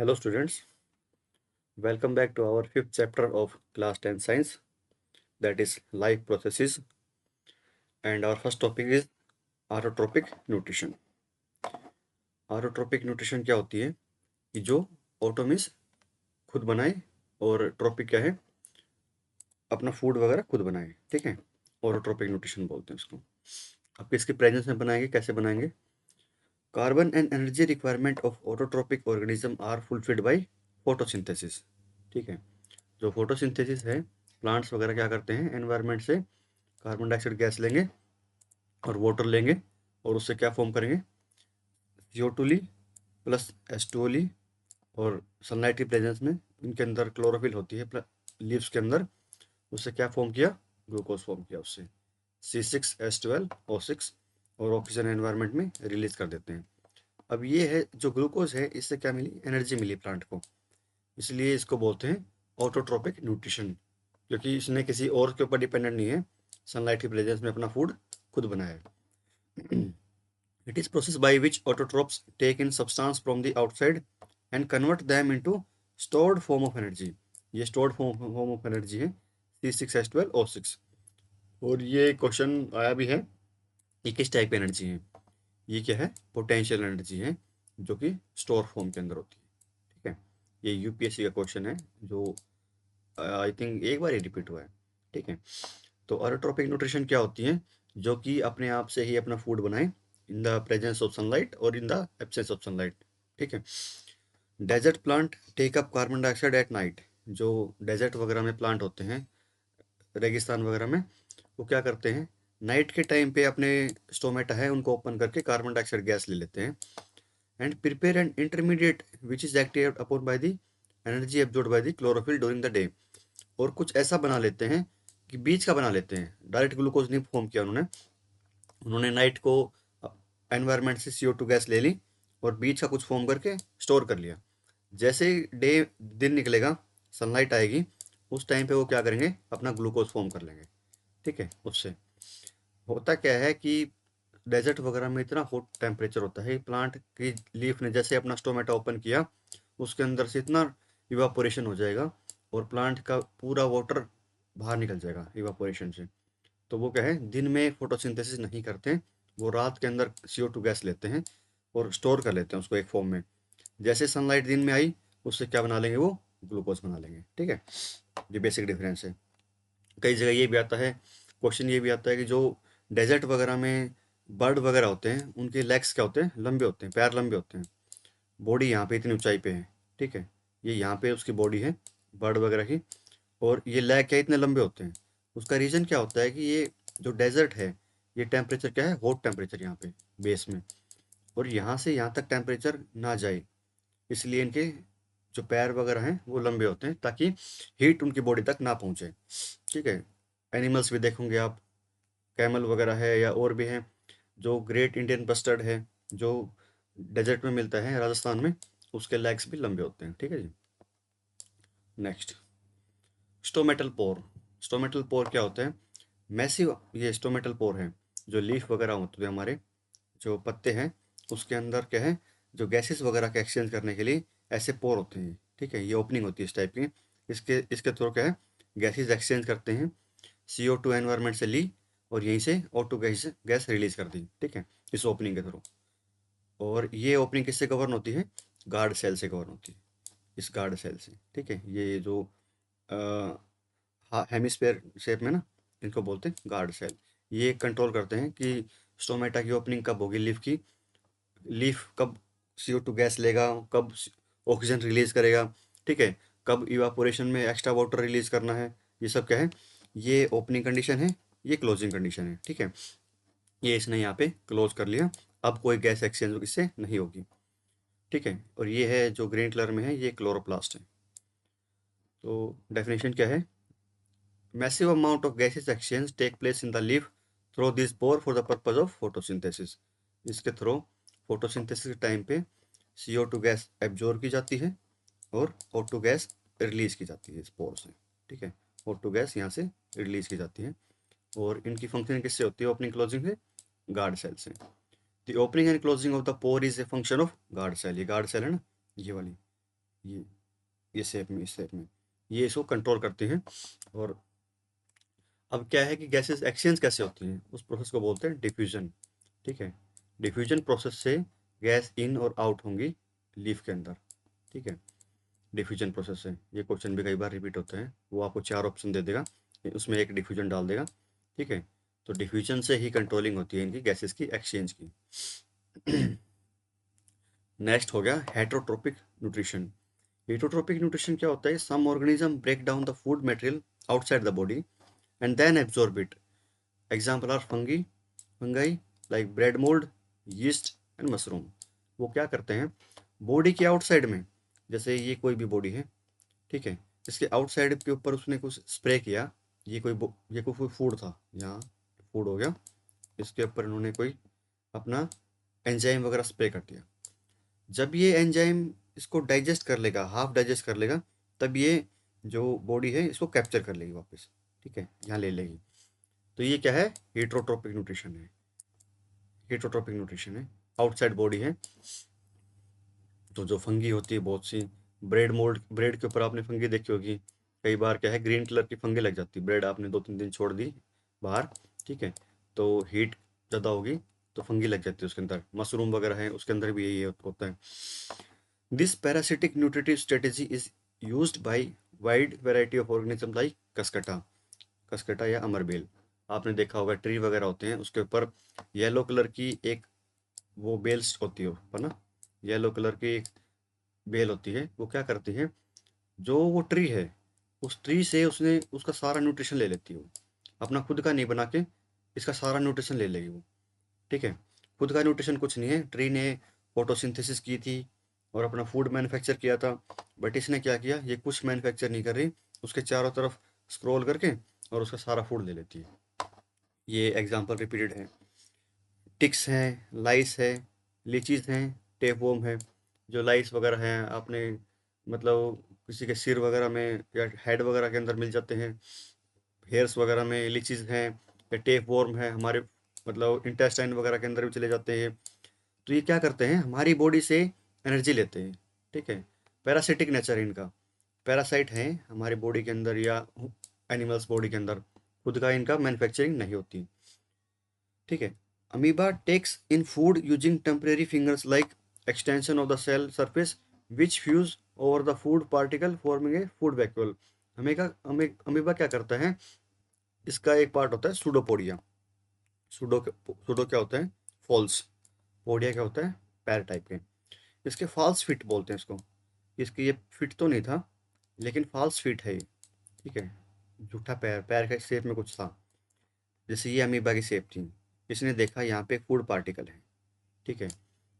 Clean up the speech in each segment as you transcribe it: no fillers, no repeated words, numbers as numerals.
Hello students, welcome back to our fifth chapter of class 10 science, that is life processes, and our first topic is autotrophic nutrition. Autotrophic nutrition क्या होती है कि जो auto means खुद बनाए और tropic क्या है अपना फूड वगैरह खुद बनाए, ठीक है। ऑटोट्रोपिक न्यूट्रिशन बोलते हैं उसको। अब किसके प्रेजेंस में बनाएंगे, कैसे बनाएंगे? Carbon and energy requirement of autotrophic organism are fulfilled by photosynthesis, ठीक है। जो फोटोसिंथेसिस है, प्लांट्स वगैरह क्या करते हैं, एनवायरनमेंट से कार्बन डाइऑक्साइड गैस लेंगे और वाटर लेंगे और उससे क्या फॉर्म करेंगे, CO2 ली प्लस H2O ली, और सनलाइट की प्रेजेंस में इनके अंदर क्लोरोफिल होती है लीव्स के अंदर, उससे क्या फॉर्म किया, ग्लूकोज फॉर्म किया उससे C6H12O6, और ऑक्सीजन एनवायरनमेंट में रिलीज कर देते हैं। अब ये है जो ग्लूकोज है, इससे क्या मिली, एनर्जी मिली प्लांट को, इसलिए इसको बोलते हैं ऑटोट्रोपिक न्यूट्रिशन, क्योंकि इसने किसी और के ऊपर डिपेंडेंट नहीं है, सनलाइट की प्रेजेंस में अपना फूड खुद बनाया है। It is process by which autotrophs take in substance from the outside and convert them into stored form of energy. ये stored form of energy है C6H12O6। और ये क्वेश्चन आया भी है, ये किस टाइप की एनर्जी है, ये क्या है, पोटेंशियल एनर्जी है जो कि स्टोर फॉर्म के अंदर होती है, ठीक है। ये यूपीएससी का क्वेश्चन है जो आई थिंक एक बार ही रिपीट हुआ है, ठीक है। तो ऑटोट्रोपिक न्यूट्रिशन क्या होती है, जो कि अपने आप से ही अपना फूड बनाए in the presence of sunlight और in the absence of sunlight, ठीक है। Desert plant take up carbon dioxide at night. जो डेजर्ट वगैरह में प्लांट होते हैं, रेगिस्तान वगैरह में, वो क्या करते हैं, नाइट के टाइम पे अपने स्टोमेटा है उनको ओपन करके कार्बन डाइऑक्साइड गैस ले लेते हैं and prepare an intermediate which is activate upon by the energy absorbed by the chlorophyll during the day. और कुछ ऐसा बना लेते हैं कि बीच का बना लेते हैं, डायरेक्ट ग्लूकोज नहीं फॉर्म किया उन्होंने, उन्होंने नाइट को एनवायरनमेंट से CO2 गैस ले ली और बीच का कुछ फॉर्म करके स्टोर कर लिया। जैसे ही डे दिन निकलेगा, सनलाइट आएगी, उस टाइम पे वो क्या करेंगे, अपना ग्लूकोज फॉर्म कर लेंगे, ठीक है। उससे होता क्या है कि डेजर्ट वगैरह में इतना हॉट टेम्परेचर होता है, प्लांट की लीफ ने जैसे अपना स्टोमेटा ओपन किया, उसके अंदर से इतना इवापोरेशन हो जाएगा और प्लांट का पूरा वाटर बाहर निकल जाएगा इवापोरेशन से। तो वो क्या है, दिन में फोटोसिंथेसिस नहीं करते, वो रात के अंदर CO2 गैस लेते हैं और स्टोर कर लेते हैं उसको एक फॉर्म में। जैसे सनलाइट दिन में आई, उससे क्या बना लेंगे, वो ग्लूकोज बना लेंगे, ठीक है। ये बेसिक डिफरेंस है। कई जगह ये भी आता है, क्वेश्चन ये भी आता है कि जो डेजर्ट वगैरह में बर्ड वगैरह होते हैं, उनके लेग्स क्या होते हैं, लंबे होते हैं, पैर लंबे होते हैं, बॉडी यहाँ पे इतनी ऊंचाई पे है, ठीक है। ये यहाँ पे उसकी बॉडी है बर्ड वगैरह की, और ये लेग क्या इतने लंबे होते हैं। उसका रीज़न क्या होता है कि ये जो डेजर्ट है, ये टेम्परेचर क्या है, हॉट टेम्परेचर यहाँ पे बेस में, और यहाँ से यहाँ तक टेम्परेचर ना जाए, इसलिए इनके जो पैर वगैरह हैं वो लंबे होते हैं ताकि हीट उनकी बॉडी तक ना पहुँचे, ठीक है। एनिमल्स भी देखोगे आप, कैमल वगैरह है या और भी हैं, जो ग्रेट इंडियन बस्टर्ड है जो डेजर्ट में मिलता है राजस्थान में, उसके लेग्स भी लंबे होते हैं, ठीक है जी। Next, stomatal pore. Stomatal pore क्या होता है, मैसिव ये स्टोमेटल पोर है, जो लीफ वगैरह होते हैं हमारे, जो पत्ते हैं, उसके अंदर क्या है, जो गैसेस वगैरह का एक्सचेंज करने के लिए ऐसे पोर होते हैं, ठीक है। ये ओपनिंग होती है इस टाइप की, इसके इसके थ्रू क्या है, गैसेस एक्सचेंज करते हैं, CO2 एनवायरनमेंट से ली और यहीं से O2 गैस गैस रिलीज कर दी, ठीक है, इस ओपनिंग के थ्रू। और ये ओपनिंग किससे गवर्न होती है, गार्ड सेल से गवर्न होती है, इस गार्ड सेल से, ठीक है। ये जो हेमिस्फेयर शेप में ना, इनको बोलते हैं गार्ड सेल। ये कंट्रोल करते हैं कि स्टोमेटा की ओपनिंग कब होगी, लीफ कब CO2 गैस लेगा, कब ऑक्सीजन रिलीज करेगा, ठीक है, कब इवापोरेशन में एक्स्ट्रा वाटर रिलीज करना है, ये सब क्या है, ये ओपनिंग कंडीशन है, ये क्लोजिंग कंडीशन है, ठीक है। ये इसने यहाँ पे क्लोज कर लिया, अब कोई गैस एक्सचेंज इससे नहीं होगी, ठीक है। और ये है जो ग्रीन कलर में है, ये क्लोरोप्लास्ट है। तो डेफिनेशन क्या है, massive amount of gases exchange take place in the leaf through this pore for the purpose of photosynthesis। इसके थ्रू फोटोसिंथेसिस के टाइम पे CO2 गैस एब्जॉर्ब की जाती है और O2 गैस रिलीज की जाती है इस पोर से, ठीक है। O2 गैस यहाँ से रिलीज की जाती है, और इनकी फंक्शन किससे होती है, ओपनिंग क्लोजिंग से, गार्ड सेल से। The opening and closing of the pore is a function of guard cell, ये गार्ड सेल है ना, ये वाली, ये शेप में, इस शेप में ये इसको कंट्रोल करते हैं। और अब क्या है कि गैसेस एक्सचेंज कैसे होती हैं, उस प्रोसेस को बोलते हैं डिफ्यूजन। ठीक है, डिफ्यूजन प्रोसेस से गैस इन और आउट होंगी लीफ के अंदर। ठीक है, डिफ्यूजन प्रोसेस से, ये क्वेश्चन भी कई बार रिपीट होते हैं, वो आपको 4 ऑप्शन दे देगा, उसमें एक डिफ्यूजन डाल देगा। ठीक है, तो डिफ्यूजन से ही कंट्रोलिंग होती है इनकी गैसेस की एक्सचेंज की। नेक्स्ट हो गया हेटरोट्रोपिक न्यूट्रिशन। हेटरोट्रोपिक न्यूट्रिशन क्या होता है? Some organism break down the food material outside the body and then absorb it. Example are fungi like bread mould, yeast and mushroom. वो क्या करते हैं बॉडी के आउटसाइड में, जैसे ये कोई भी बॉडी है, ठीक है, इसके आउटसाइड के ऊपर उसने कुछ स्प्रे किया। ये कोई फूड था, यहाँ फूड हो गया, इसके ऊपर इन्होंने कोई अपना एंजाइम वगैरह स्प्रे कर दिया। जब ये एंजाइम इसको डाइजेस्ट कर लेगा, हाफ डाइजेस्ट कर लेगा, तब ये जो बॉडी है इसको कैप्चर कर लेगी वापस। ठीक है, यहाँ ले लेगी। तो ये क्या है? हेटरोट्रोपिक न्यूट्रिशन है। हेटरोट्रोपिक न्यूट्रिशन है, आउटसाइड बॉडी है। तो जो फंगी होती है बहुत सी, ब्रेड के ऊपर आपने फंगी देखी होगी। कई बार क्या है, ग्रीन कलर की फंगी लग जाती है, ब्रेड आपने 2-3 दिन छोड़ दी बाहर, ठीक है, तो हीट ज़्यादा होगी तो फंगी लग जाती है उसके अंदर। मशरूम वगैरह है उसके अंदर भी यही होता है। This parasitic nutritive strategy is used by wide variety of organism like cuscuta या अमरबेल। आपने देखा होगा ट्री वगैरह होते हैं उसके ऊपर येलो कलर की एक वो बेल्स होती है ऊपर ना, येलो कलर की एक बेल होती है। वो क्या करती है, जो वो ट्री है उस ट्री से उसने उसका सारा न्यूट्रिशन ले लेती है वो, अपना खुद का नहीं बना के इसका सारा न्यूट्रिशन ले लेगी वो। ठीक है, खुद का न्यूट्रिशन कुछ नहीं है, ट्री ने फोटोसिंथेसिस की थी और अपना फूड मैन्युफैक्चर किया था, बट इसने क्या किया, ये कुछ मैन्युफैक्चर नहीं कर रही, उसके चारों तरफ स्क्रॉल करके और उसका सारा फूड ले लेती है। ये एग्जाम्पल रिपीटेड है। टिक्स हैं, लाइस है, लीचीज हैं, टेपवर्म है। जो लाइस वगैरह हैं आपने मतलब किसी के सिर वगैरह में या हेड वगैरह के अंदर मिल जाते हैं, हेयर्स वगैरह में लीचीज हैं, या टेपवर्म है हमारे मतलब इंटेस्टाइन वगैरह के अंदर भी चले जाते हैं। तो ये क्या करते हैं, हमारी बॉडी से एनर्जी लेते हैं। ठीक है, पैरासिटिक नेचर है इनका, पैरासाइट हैं हमारी बॉडी के अंदर या एनिमल्स बॉडी के अंदर, खुद का इनका मैन्युफैक्चरिंग नहीं होती। ठीक है, amoeba takes in food using temporary fingers like extension of the cell surface which fuse over the food particle forming a food vacuole. Amoeba क्या करता है, इसका एक पार्ट होता है सूडोपोडिया। सूडो क्या होता है? फॉल्स। पोडिया क्या होता है? पैर टाइप के। इसके फॉल्स फिट बोलते हैं इसको। इसकी ये फिट तो नहीं था लेकिन फॉल्स फिट है ये। ठीक है, झूठा पैर, पैर के शेप में कुछ था, जैसे ये अमीबा की शेप थी। इसने देखा यहाँ पे फूड पार्टिकल है, ठीक है,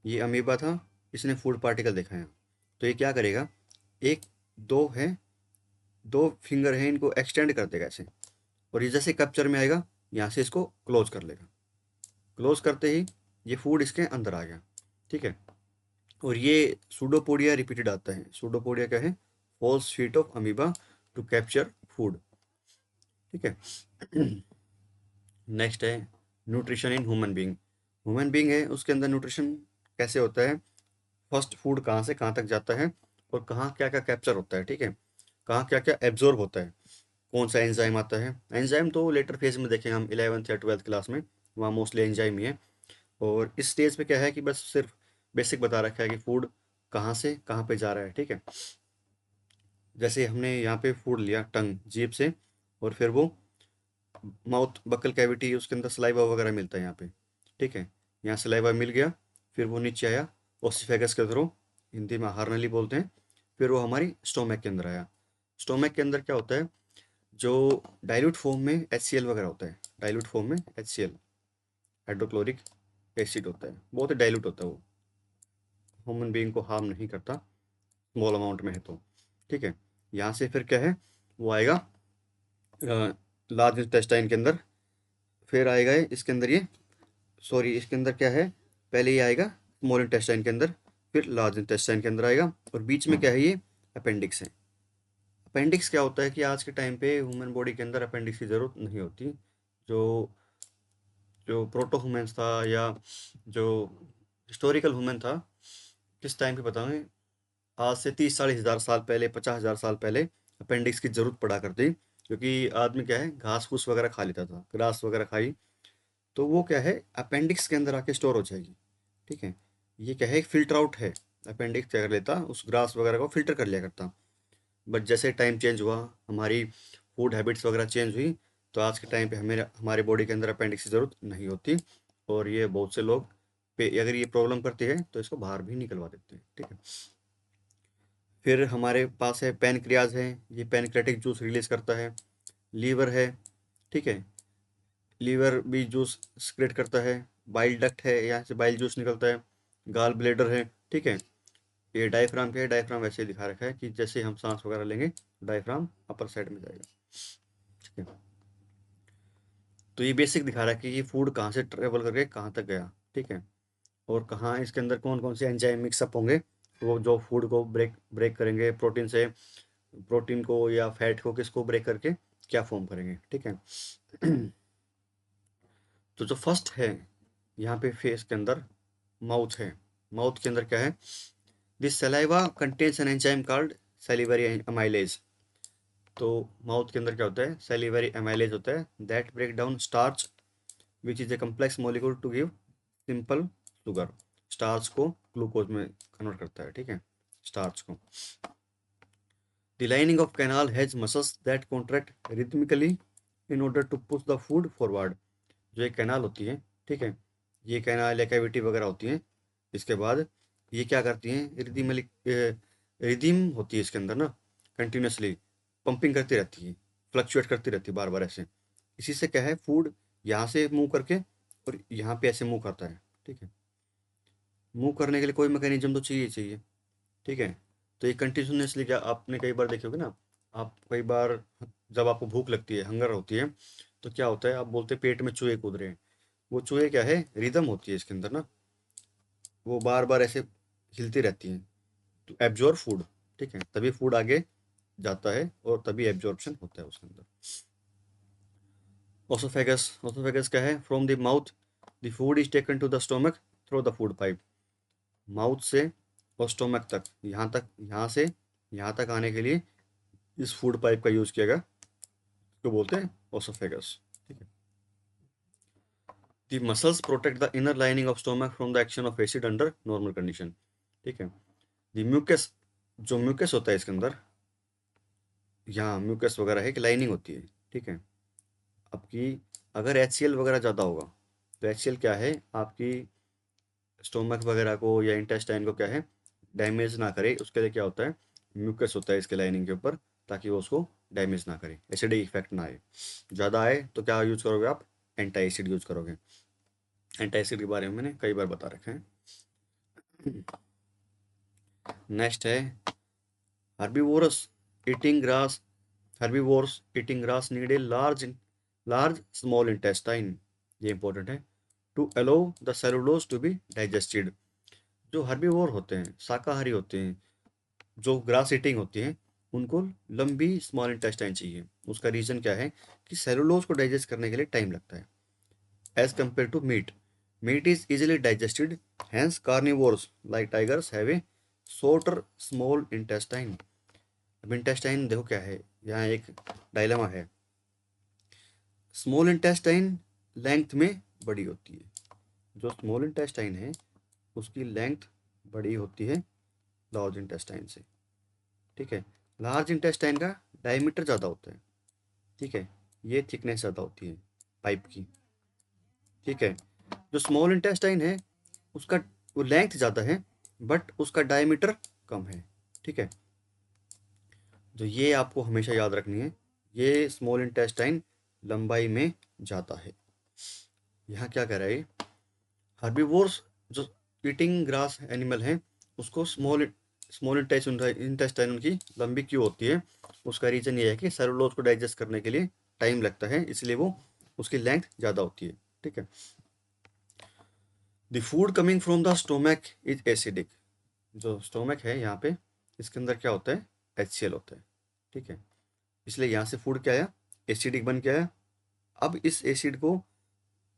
ये अमीबा था, इसने फूड पार्टिकल देखा यहाँ, तो ये क्या करेगा, एक दो है, दो फिंगर है, इनको एक्सटेंड कर देगा ऐसे, और ये जैसे कैप्चर में आएगा यहाँ से इसको क्लोज कर लेगा। क्लोज करते ही ये फूड इसके अंदर आ गया। ठीक है, और ये सूडोपोडिया रिपीटेड आता है। सूडोपोडिया क्या है? False feet of amoeba to capture food. ठीक है। नेक्स्ट है nutrition in human being. Human being है उसके अंदर न्यूट्रिशन कैसे होता है, फर्स्ट फूड कहाँ से कहाँ तक जाता है और कहाँ क्या क्या कैप्चर होता है, ठीक है, कहाँ क्या क्या एब्जॉर्ब होता है, कौन सा एंजाइम आता है। एंजाइम तो लेटर फेज में देखेंगे हम 11th या 12th क्लास में, वहाँ मोस्टली एंजाइम ही है। और इस स्टेज पे क्या है कि बस सिर्फ बेसिक बता रखा है कि फूड कहाँ से कहाँ पे जा रहा है। ठीक है, जैसे हमने यहाँ पे फूड लिया टंग, जीभ से, और फिर वो माउथ बकल कैविटी, उसके अंदर सलाइवा वगैरह मिलता है यहाँ पे। ठीक है, यहाँ सलाइवा मिल गया, फिर वो नीचे आया ओसिफेगस के थ्रू, हिंदी में आहार नली बोलते हैं, फिर वो हमारी स्टोमक के अंदर आया। स्टोमक के अंदर क्या होता है, जो डाइल्यूट फॉर्म में HCl वगैरह होता है, डाइल्यूट फॉर्म में HCl हाइड्रोक्लोरिक एसिड होता है, बहुत ही डाइल्यूट होता है वो, ह्यूमन बीइंग को हार्म नहीं करता, स्मॉल अमाउंट में है तो। ठीक है, यहाँ से फिर क्या है, वो आएगा लार्ज इंटेस्टाइन के अंदर, फिर आएगा इसके अंदर ये, सॉरी इसके अंदर क्या है, पहले ये आएगा स्मॉल इंटेस्टाइन के अंदर, फिर लार्ज इंटेस्टाइन के अंदर आएगा, और बीच में क्या है, ये अपेंडिक्स है। अपेंडिक्स क्या होता है कि आज के टाइम पे ह्यूमन बॉडी के अंदर अपेंडिक्स की ज़रूरत नहीं होती। जो जो प्रोटो ह्यूमंस था या जो हिस्टोरिकल ह्यूमन था, किस टाइम पे बताएं, आज से 30-40 हज़ार साल पहले, 50,000 साल पहले अपेंडिक्स की जरूरत पड़ा करती, क्योंकि आदमी क्या है घास फूस वगैरह खा लेता था, ग्रास वगैरह खाई, तो वो क्या है अपेंडिक्स के अंदर आके स्टोर हो जाएगी। ठीक है, ये क्या है एक फिल्टर आउट है। अपेंडिक्स क्या कर लेता, उस ग्रास वगैरह को फिल्टर कर लिया करता। बट जैसे टाइम चेंज हुआ, हमारी फूड हैबिट्स वगैरह चेंज हुई, तो आज के टाइम पे हमें हमारे बॉडी के अंदर अपेंडिक्स की ज़रूरत नहीं होती। और ये बहुत से लोग पे अगर ये प्रॉब्लम करती है तो इसको बाहर भी निकलवा देते हैं। ठीक है, फिर हमारे पास है पैनक्रियाज है, ये पैनक्रेटिक जूस रिलीज करता है। लीवर है, ठीक है, लीवर भी जूस सिक्रेट करता है। बाइल डक्ट है, यहाँ से बाइल जूस निकलता है। गाल ब्लेडर है, ठीक है। ये डायफ्राम क्या है, डायफ्राम वैसे लिखा रखा है कि जैसे हम सांस वगैरह लेंगे डायफ्राम अपर साइड में जाएगा। ठीक है, तो ये बेसिक दिखा रहा है कि ये फूड कहाँ से ट्रेवल करके कहाँ तक गया। ठीक है, और कहाँ इसके अंदर कौन कौन से एंजाइम मिक्सअप होंगे, वो जो फूड को ब्रेक ब्रेक करेंगे, प्रोटीन से, प्रोटीन को या फैट को किसको ब्रेक करके क्या फॉर्म करेंगे। ठीक है, तो जो फर्स्ट है यहाँ पे फेस के अंदर माउथ है। माउथ के अंदर क्या है, this saliva contains an enzyme called salivary amylase. तो माउथ के अंदर क्या होता है, सैलिवरी अमाइलेज होता है, that break down starch which is a complex molecule to give simple sugar. Starch को ग्लूकोज में कन्वर्ट करता है। ठीक है, स्टार्च को। The lining of canal has muscles that contract rhythmically in order to push the food forward. जो एक canal होती है, ठीक है, ये कैनाल या कैविटी वगैरह होती है, इसके बाद ये क्या करती हैं, रिदम होती है इसके अंदर ना, कंटिन्यूसली पंपिंग करती रहती है, फ्लक्चुएट करती रहती है बार बार ऐसे। इसी से क्या है फूड यहाँ से मूव करके और यहाँ पे ऐसे मूव करता है। ठीक है, मूव करने के लिए कोई मैकेनिज्म तो चाहिए ही चाहिए। ठीक है, तो ये कंटिन्यूसली क्या आपने कई बार देखे होगे ना, आप कई बार जब आपको भूख लगती है, हंगर होती है, तो क्या होता है आप बोलते हैं पेट में चूहे कूद रहे हैं। वो चूहे क्या है, रिदम होती है इसके अंदर ना, वो बार बार ऐसे हिलती रहती हैं टू एब्जॉर्ब फूड। ठीक है, तभी फूड आगे जाता है और तभी एब्जॉर्प्शन होता है उसके अंदर। ओसोफेगस, ओसोफेगस क्या है, from the mouth the food is taken to the stomach through the food pipe. Mouth से और स्टोमक तक, यहाँ तक, यहाँ से यहाँ तक आने के लिए इस फूड पाइप का यूज किया गया, तो बोलते हैं ओसोफेगस। ठीक है, the muscles protect the inner lining of stomach from the action of acid under normal condition. ठीक है, द म्यूकस, जो म्यूकस होता है इसके अंदर, यहाँ म्यूकस वगैरह है कि लाइनिंग होती है। ठीक है, आपकी अगर HCl वगैरह ज़्यादा होगा, तो HCl क्या है आपकी स्टोमक वगैरह को या इंटेस्टाइन को क्या है डैमेज ना करे, उसके लिए क्या होता है म्यूकस होता है इसके लाइनिंग के ऊपर, ताकि वो उसको डैमेज ना करे, एसिडिक इफेक्ट ना आए। ज़्यादा आए तो क्या यूज़ करोगे आप, एंटी एसिड यूज़ करोगे। एंटी एसिड के बारे में मैंने कई बार बता रखे हैं। नेक्स्ट है herbivores eating grass. Herbivores eating grass need a large small intestine, ये इंपॉर्टेंट है, to allow the cellulose to be digested. जो हर्बीवोर होते हैं, शाकाहारी होते हैं, जो ग्रास ईटिंग होती हैं, उनको लंबी स्मॉल इंटेस्टाइन चाहिए। उसका रीज़न क्या है कि सेलुलोज को डाइजेस्ट करने के लिए टाइम लगता है, as compare to meat. Meat is easily digested, hence carnivores like tigers have a shorter small intestine. अब इंटेस्टाइन देखो क्या है, यहाँ एक डायलेमा है। स्मॉल इंटेस्टाइन लेंथ में बड़ी होती है, जो स्मॉल इंटेस्टाइन है उसकी लेंथ बड़ी होती है लार्ज इंटेस्टाइन से। ठीक है, लार्ज इंटेस्टाइन का डायमीटर ज़्यादा होता है। ठीक है, ये थिकनेस ज़्यादा होती है पाइप की। ठीक है, जो स्मॉल इंटेस्टाइन है उसका वो लेंथ ज़्यादा है, बट उसका डायमीटर कम है। ठीक है, तो ये आपको हमेशा याद रखनी है, ये स्मॉल इंटेस्टाइन लंबाई में जाता है। यहाँ क्या कह रहा है, हर्बीवोर्स जो ईटिंग ग्रास एनिमल हैं उसको स्मॉल स्मॉल इंटेस्टाइन उनकी लंबी क्यों होती है, उसका रीज़न ये है कि सेलुलोज को डाइजेस्ट करने के लिए टाइम लगता है, इसलिए वो उसकी लेंथ ज़्यादा होती है। ठीक है, the food coming from the stomach is acidic. जो स्टोमक है यहाँ पे, इसके अंदर क्या होता है, HCl होता है। ठीक है, इसलिए यहाँ से फूड क्या आया, एसिडिक बन के आया। अब इस एसिड को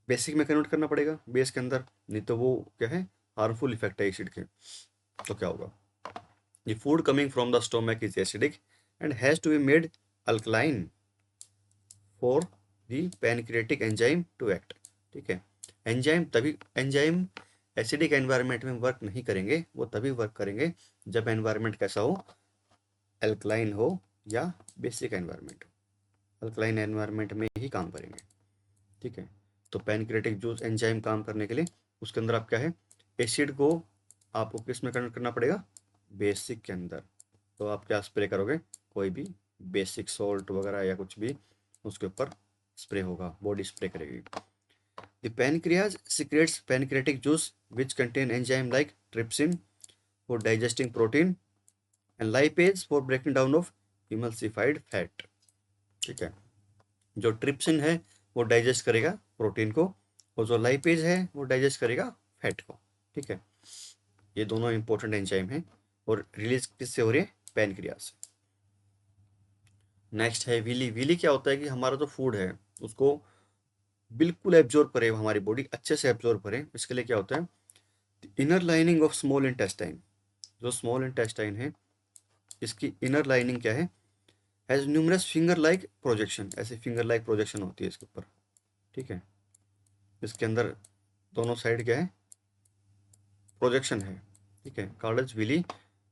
बेसिक में कन्वर्ट करना पड़ेगा बेस के अंदर, नहीं तो वो क्या है हार्मफुल इफेक्ट है एसिड के। तो क्या होगा, the food coming from the stomach is acidic and has to be made alkaline for the pancreatic enzyme to act. ठीक है, एंजाइम एसिडिक एनवायरनमेंट में वर्क नहीं करेंगे, वो तभी वर्क करेंगे जब एनवायरनमेंट कैसा हो, अल्कलाइन हो या बेसिक एनवायरनमेंट हो। अल्कलाइन एनवायरनमेंट में ही काम करेंगे। ठीक है, तो पैनक्रियाटिक जूस एंजाइम काम करने के लिए उसके अंदर आप क्या है, एसिड को आपको किस में कन्वर्ट करना पड़ेगा, बेसिक के अंदर। तो आप क्या स्प्रे करोगे, कोई भी बेसिक सॉल्ट वगैरह या कुछ भी उसके ऊपर स्प्रे होगा, बॉडी स्प्रे करेगी। The pancreas secretes pancreatic juice which contain enzyme like trypsin for digesting protein and lipase for breaking down of emulsified fat। ठीक है, जो ट्रिप्सिन है वो डाइजेस्ट करेगा प्रोटीन को, और जो लाइपेज है वो डाइजेस्ट करेगा फैट को। ठीक है, ये दोनों इंपॉर्टेंट एंजाइम हैं और रिलीज किससे हो रही है, पैनक्रियाज से। नेक्स्ट है विली। विली क्या होता है कि हमारा जो फूड है उसको बिल्कुल एब्जॉर्ब करे, हमारी बॉडी अच्छे से एब्जॉर्ब करे। इसके लिए क्या होता है, inner lining of small intestine, जो स्मॉल इंटेस्टाइन है इसकी इनर लाइनिंग क्या है, has numerous finger like projection, ऐसे फिंगर लाइक प्रोजेक्शन होती है इसके ऊपर। ठीक है, इसके अंदर दोनों साइड क्या है, प्रोजेक्शन है। ठीक है, called as villi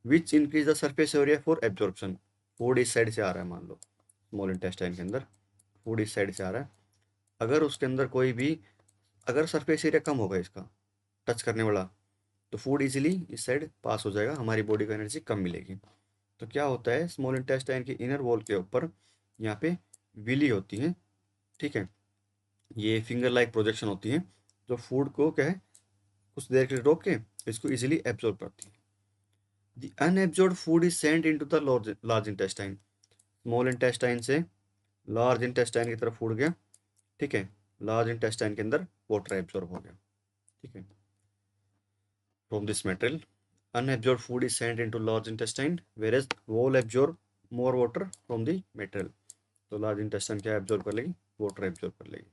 which increase the surface area for absorption. Food इस साइड से आ रहा है, मान लो स्मॉल इंटेस्टाइन के अंदर फूड इस साइड से आ रहा है, अगर उसके अंदर कोई भी, अगर सरफेस एरिया कम होगा इसका टच करने वाला, तो फूड इजीली इस साइड पास हो जाएगा, हमारी बॉडी को एनर्जी कम मिलेगी। तो क्या होता है, स्मॉल इंटेस्टाइन की इनर वॉल के ऊपर यहाँ पे विली होती है। ठीक है, ये फिंगर लाइक प्रोजेक्शन होती है जो फूड को क्या है, कुछ देर के लिए रोक के इसको इजीली एब्जॉर्ब करती है। The unabsorb food is sent into the large intestine. Small intestine से लार्ज इंटेस्टाइन की तरफ फूड गया। ठीक है, लार्ज इंटेस्टाइन के अंदर वाटर एब्जॉर्ब हो गया। ठीक है, from this material unabsorbed food is sent into large intestine whereas whole absorb more water from the material। तो लार्ज इंटेस्टाइन क्या एब्जॉर्ब कर लेगी, वाटर एब्जॉर्ब कर लेगी।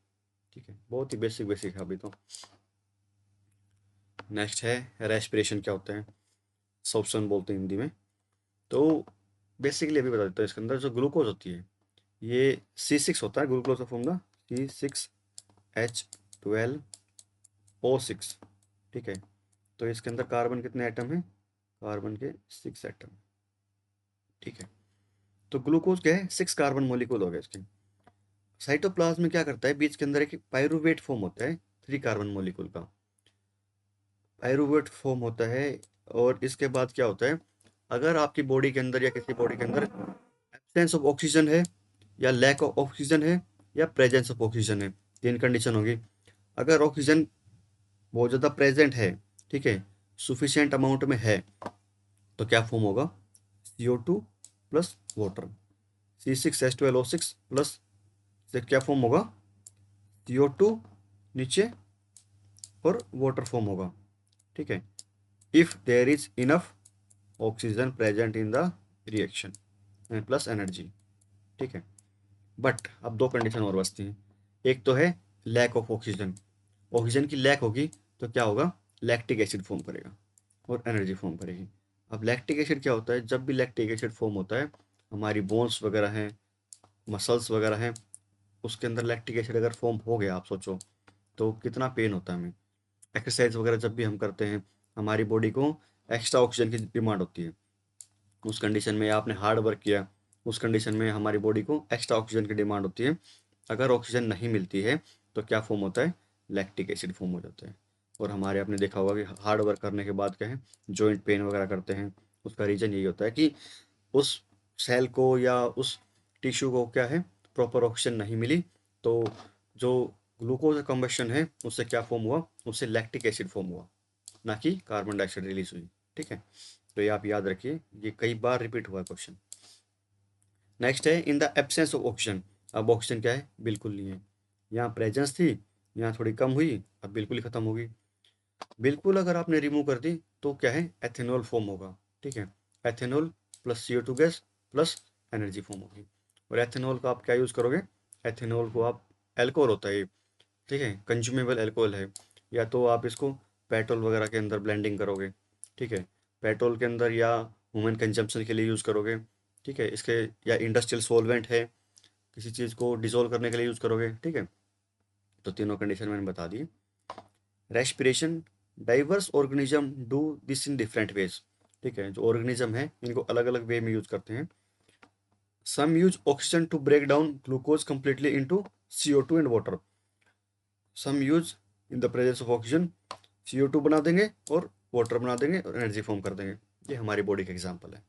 ठीक है, बहुत ही बेसिक बेसिक है अभी तो। नेक्स्ट है रेस्पिरेशन क्या होता है, सॉर्प्शन बोलते हैं हिंदी में। तो बेसिकली अभी बता देता हूँ, इसके अंदर जो ग्लूकोज होती है ये C6 होता है, ग्लूकोज का फॉर्मूला C6H12O6। ठीक है, तो इसके अंदर कार्बन कितने एटम हैं, कार्बन के 6 एटम। ठीक है, तो ग्लूकोज क्या है, 6 कार्बन मॉलिक्यूल हो गए इसके। साइटोप्लाज्म में क्या करता है, बीच के अंदर एक पायरुवेट फॉर्म होता है 3 कार्बन मॉलिक्यूल का, पायरुवेट फॉर्म होता है। और इसके बाद क्या होता है, अगर आपकी बॉडी के अंदर या किसी बॉडी के अंदर एब्सेंस ऑफ ऑक्सीजन है या लैक ऑफ ऑक्सीजन है या प्रेजेंस ऑफ ऑक्सीजन है, 3 कंडीशन होगी। अगर ऑक्सीजन बहुत ज़्यादा प्रेजेंट है, ठीक है, सुफिशियंट अमाउंट में है, तो क्या फॉर्म होगा, CO2 plus water, C6H12O6 plus से क्या फॉर्म होगा, CO2 नीचे और वाटर फॉर्म होगा। ठीक है, if there is enough oxygen present in the reaction and plus energy. ठीक है, बट अब 2 कंडीशन और बचती हैं। एक तो है लैक ऑफ ऑक्सीजन, ऑक्सीजन की लैक होगी तो क्या होगा, लैक्टिक एसिड फॉर्म करेगा और एनर्जी फॉर्म करेगी। अब लैक्टिक एसिड क्या होता है, जब भी लैक्टिक एसिड फॉर्म होता है, हमारी बोन्स वगैरह हैं, मसल्स वगैरह हैं, उसके अंदर लैक्टिक एसिड अगर फॉर्म हो गया, आप सोचो तो कितना पेन होता है हमें। एक्सरसाइज वगैरह जब भी हम करते हैं, हमारी बॉडी को एक्स्ट्रा ऑक्सीजन की डिमांड होती है। उस कंडीशन में आपने हार्ड वर्क किया, उस कंडीशन में हमारी बॉडी को एक्स्ट्रा ऑक्सीजन की डिमांड होती है। अगर ऑक्सीजन नहीं मिलती है तो क्या फॉर्म होता है, लैक्टिक एसिड फॉर्म हो जाता है। और हमारे आपने देखा होगा कि हार्ड वर्क करने के बाद क्या है, जॉइंट पेन वगैरह करते हैं, उसका रीज़न यही होता है कि उस सेल को या उस टिश्यू को क्या है, प्रॉपर ऑक्सीजन नहीं मिली। तो जो ग्लूकोज कंबशन है उससे क्या फॉर्म हुआ, उससे लैक्टिक एसिड फॉर्म हुआ, ना कि कार्बन डाइऑक्साइड रिलीज हुई। ठीक है, तो ये आप याद रखिए, ये कई बार रिपीट हुआ है क्वेश्चन। नेक्स्ट है इन द एब्सेंस ऑफ ऑक्सीजन। अब ऑक्सीजन क्या है, बिल्कुल नहीं है। यहाँ प्रेजेंस थी, यहाँ थोड़ी कम हुई, अब बिल्कुल ही खत्म होगी। बिल्कुल अगर आपने रिमूव कर दी तो क्या है, एथेनॉल फॉर्म होगा। ठीक है, ethanol plus CO2 gas plus energy form होगी। और एथेनॉल का आप क्या यूज़ करोगे, एथेनॉल को आप, एल्कोहल होता है ये, ठीक है, कंज्यूमेबल एल्कोहल है, या तो आप इसको पेट्रोल वगैरह के अंदर ब्लेंडिंग करोगे। ठीक है, पेट्रोल के अंदर या ह्यूमन कंजम्पशन के लिए यूज़ करोगे, ठीक है, इसके, या इंडस्ट्रियल सॉल्वेंट है, किसी चीज़ को डिसॉल्व करने के लिए यूज़ करोगे, ठीक है। तो तीनों कंडीशन मैंने बता दी। Respiration, diverse organism do this in different ways, ठीक है, जो ऑर्गेनिज्म है इनको अलग अलग वे में यूज़ करते हैं। Some use oxygen to break down glucose completely into CO2 and water. Some use in the presence of oxygen CO2 बना देंगे और वाटर बना देंगे और एनर्जी फॉर्म कर देंगे। ये हमारी बॉडी का एग्जाम्पल है।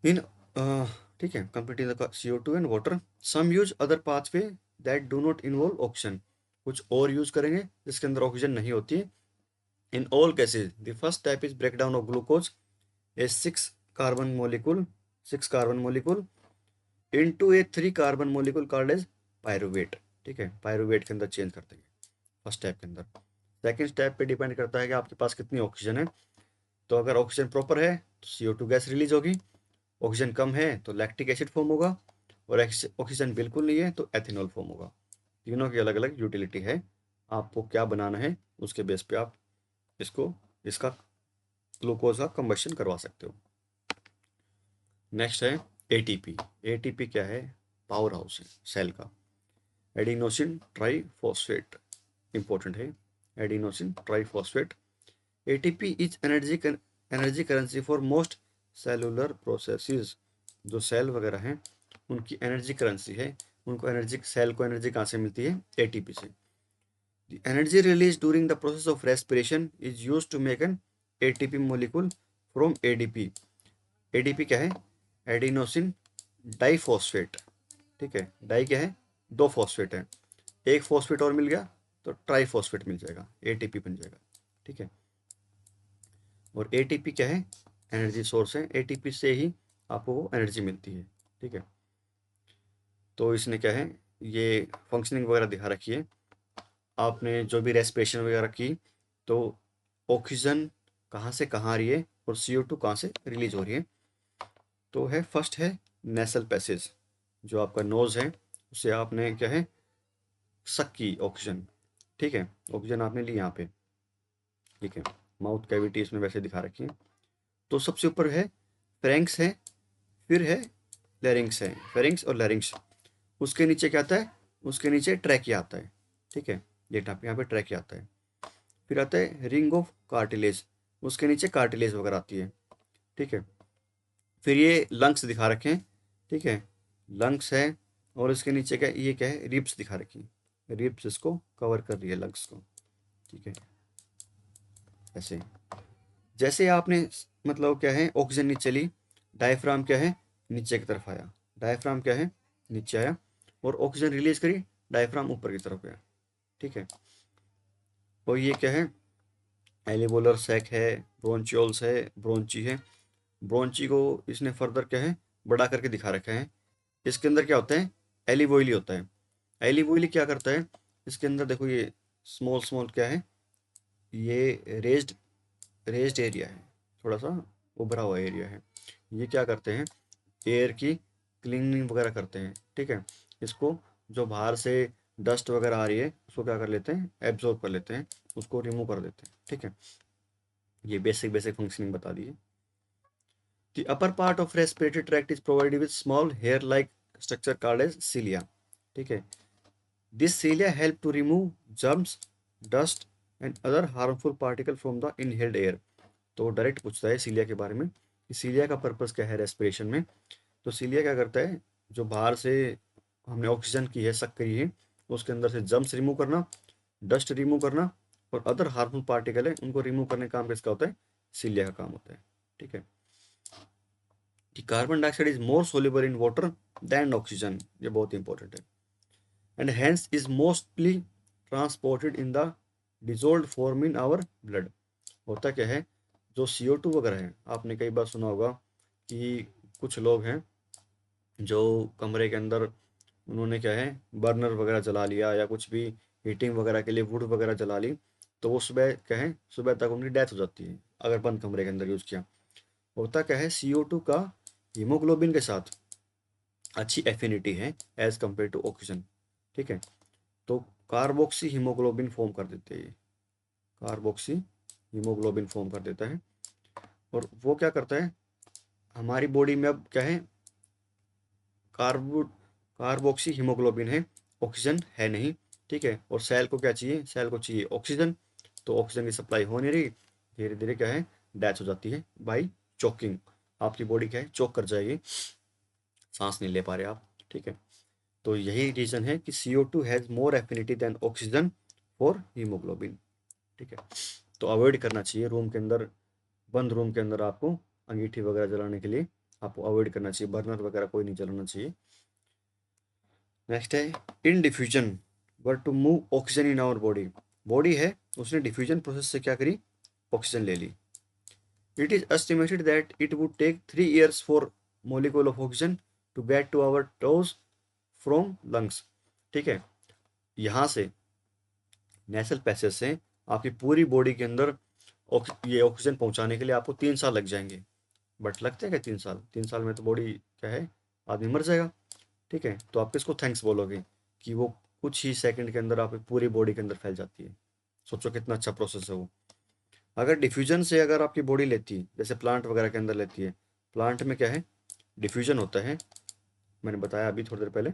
इन ठीक है, completing the CO2 and water. Some use other pathway that do not involve oxygen. कुछ और यूज करेंगे जिसके अंदर ऑक्सीजन नहीं होती है। In all cases the first type is breakdown of glucose a 6 carbon molecule into a 3 carbon molecule called as pyruvate, ठीक है, पायरुवेट के अंदर चेंज कर देंगे फर्स्ट स्टेप के अंदर। सेकंड स्टेप पे डिपेंड करता है कि आपके पास कितनी ऑक्सीजन है। तो अगर ऑक्सीजन प्रॉपर है तो CO2 गैस रिलीज होगी, ऑक्सीजन कम है तो लैक्टिक एसिड फॉर्म होगा, और ऑक्सीजन बिल्कुल नहीं है तो एथेनॉल फॉर्म होगा। तीनों की अलग अलग यूटिलिटी है, आपको क्या बनाना है उसके बेस पे आप इसका ग्लूकोज का कंबशन करवा सकते हो। नेक्स्ट है ATP। ATP क्या है? पावर हाउस है सेल का। एडिनोसिन ट्राइफॉस्फेट इंपॉर्टेंट है, adenosine triphosphate. ATP is energy currency for most cellular processes. जो सेल वगैरह हैं उनकी एनर्जी करेंसी है, उनको एनर्जी, सेल को एनर्जी कहाँ से मिलती है? ATP से। The energy release during the process of respiration is use to make an ATP molecule from ADP। ADP क्या है? एडिनोसिन डाइफॉस्फेट, ठीक है, डाई क्या है? 2 फॉस्फेट है, एक फॉस्फेट और मिल गया तो ट्राइफॉस्फेट मिल जाएगा, ATP बन जाएगा, ठीक है। और ATP क्या है? एनर्जी सोर्स है, ATP से ही आपको वो एनर्जी मिलती है, ठीक है। तो इसने क्या है, ये फंक्शनिंग वगैरह दिखा रखी है। आपने जो भी रेस्पिरेशन वगैरह की तो ऑक्सीजन कहाँ से कहाँ आ रही है और CO2 कहाँ से रिलीज हो रही है। तो है फर्स्ट है नेसल पैसेज, जो आपका नोज है उसे आपने क्या है, सक की ऑक्सीजन, ठीक है, ऑक्सीजन आपने ली यहाँ पे, ठीक है। माउथ कैविटी इसमें वैसे दिखा रखी है। तो सबसे ऊपर है फ्रैंक्स है, फिर है लैरिंग्स है, फेरिंग्स और लैरिंग्स। उसके नीचे क्या आता है? उसके नीचे ट्रैकिया आता है, ठीक है, ये यहाँ पे ट्रैकिया आता है। फिर आता है रिंग ऑफ कार्टिलेज, उसके नीचे कार्टिलेज वगैरह आती है, ठीक है। फिर ये लंग्स दिखा रखे हैं, ठीक है, लंग्स है, और इसके नीचे क्या, ये क्या है, रिब्स दिखा रखी है, रिब्स इसको कवर कर रही है लंग्स को, ठीक है। ऐसे जैसे आपने मतलब क्या है, ऑक्सीजन नीचे ली, डायफ्राम क्या है, नीचे की तरफ आया, डायफ्राम क्या है, नीचे आया, और ऑक्सीजन रिलीज करी, डायफ्राम ऊपर की तरफ गया, ठीक है। और ये क्या है, एलिवोलर सैक है, ब्रोंचियोल्स है, ब्रोंची है। ब्रोंची को इसने फर्दर क्या है, बड़ा करके दिखा रखा है। इसके अंदर क्या होता है, एलिवोइली होता है। एलिवोइली क्या करता है, इसके अंदर देखो ये स्मॉल स्मॉल क्या है, ये रेज्ड एरिया है, थोड़ा सा उभरा हुआ एरिया है। ये क्या करते हैं, एयर की क्लीनिंग वगैरह करते हैं, ठीक है। इसको जो बाहर से डस्ट वगैरह आ रही है उसको क्या कर लेते हैं, एब्जॉर्ब कर लेते हैं, उसको रिमूव कर देते हैं, ठीक है। ये बेसिक बेसिक फंक्शनिंग बता दी है। The upper part of respiratory tract is provided with small hair-like structure called as cilia, ठीक है। This cilia help to remove germs, dust and other harmful particle from the inhaled air। तो direct पूछता है सीलिया के बारे में कि सीलिया का पर्पस क्या है रेस्पिरेशन में। तो सीलिया क्या करता है, जो बाहर से हमने ऑक्सीजन की है, सक करी है, उसके अंदर से जर्म्स रिमूव करना, डस्ट रिमूव करना, और अदर हार्मफुल पार्टिकल है उनको रिमूव करने का काम किसका होता है, सीलिया का काम होता है, ठीक है। कि carbon dioxide is more soluble in water than oxygen, ये बहुत इंपॉर्टेंट है, and hence is mostly transported in the dissolve form in our blood. होता क्या है, जो CO2 वगैरह है, आपने कई बार सुना होगा कि कुछ लोग हैं जो कमरे के अंदर उन्होंने क्या है, बर्नर वगैरह जला लिया या कुछ भी हीटिंग वगैरह के लिए वुड वगैरह जला ली, तो वो सुबह क्या है, सुबह तक उनकी डेथ हो जाती है अगर बंद कमरे के अंदर यूज़ किया। होता क्या है, CO2 का हीमोग्लोबिन के साथ अच्छी एफिनिटी है एज कम्पेयर टू ऑक्सीजन, ठीक है। तो कार्बोक्सी हीमोग्लोबिन फॉर्म कर देते हैं, कार्बोक्सी हीमोग्लोबिन फॉर्म कर देता है। और वो क्या करता है, हमारी बॉडी में अब क्या है, कार्बो कार्बोक्सी हीमोग्लोबिन है, ऑक्सीजन है नहीं, ठीक है। और सेल को क्या चाहिए, सेल को चाहिए ऑक्सीजन, तो ऑक्सीजन की सप्लाई हो नहीं रही, धीरे धीरे क्या है, डेथ हो जाती है बाई चोकिंग। आपकी बॉडी क्या है, चोक कर जाएगी, सांस नहीं ले पा रहे आप, ठीक है। तो यही रीज़न है कि CO2 has more affinity than oxygen for haemoglobin, ठीक है। तो अवॉइड करना चाहिए रूम के अंदर, बंद रूम के अंदर आपको अंगीठी वगैरह जलाने के लिए आपको अवॉइड करना चाहिए, बर्नर वगैरह कोई नहीं जलाना चाहिए। नेक्स्ट है in diffusion were to move oxygen in our body, body है उसने डिफ्यूजन प्रोसेस से क्या करी, ऑक्सीजन ले ली। It is estimated that it would take 3 years for molecule of oxygen to get to our toes from lungs, ठीक है। यहाँ से नेसल पैसेज से आपकी पूरी बॉडी के अंदर ये ऑक्सीजन पहुंचाने के लिए आपको 3 साल लग जाएंगे। बट लगते हैं क्या 3 साल, 3 साल में तो बॉडी क्या है, आदमी मर जाएगा, ठीक है। तो आप किसको थैंक्स बोलोगे कि वो कुछ ही सेकंड के अंदर आपकी पूरी बॉडी के अंदर फैल जाती है। सोचो कितना अच्छा प्रोसेस है वो। अगर डिफ्यूजन से अगर आपकी बॉडी लेती है, जैसे प्लांट वगैरह के अंदर लेती है, प्लांट में क्या है, डिफ्यूजन होता है, मैंने बताया अभी थोड़ी देर पहले।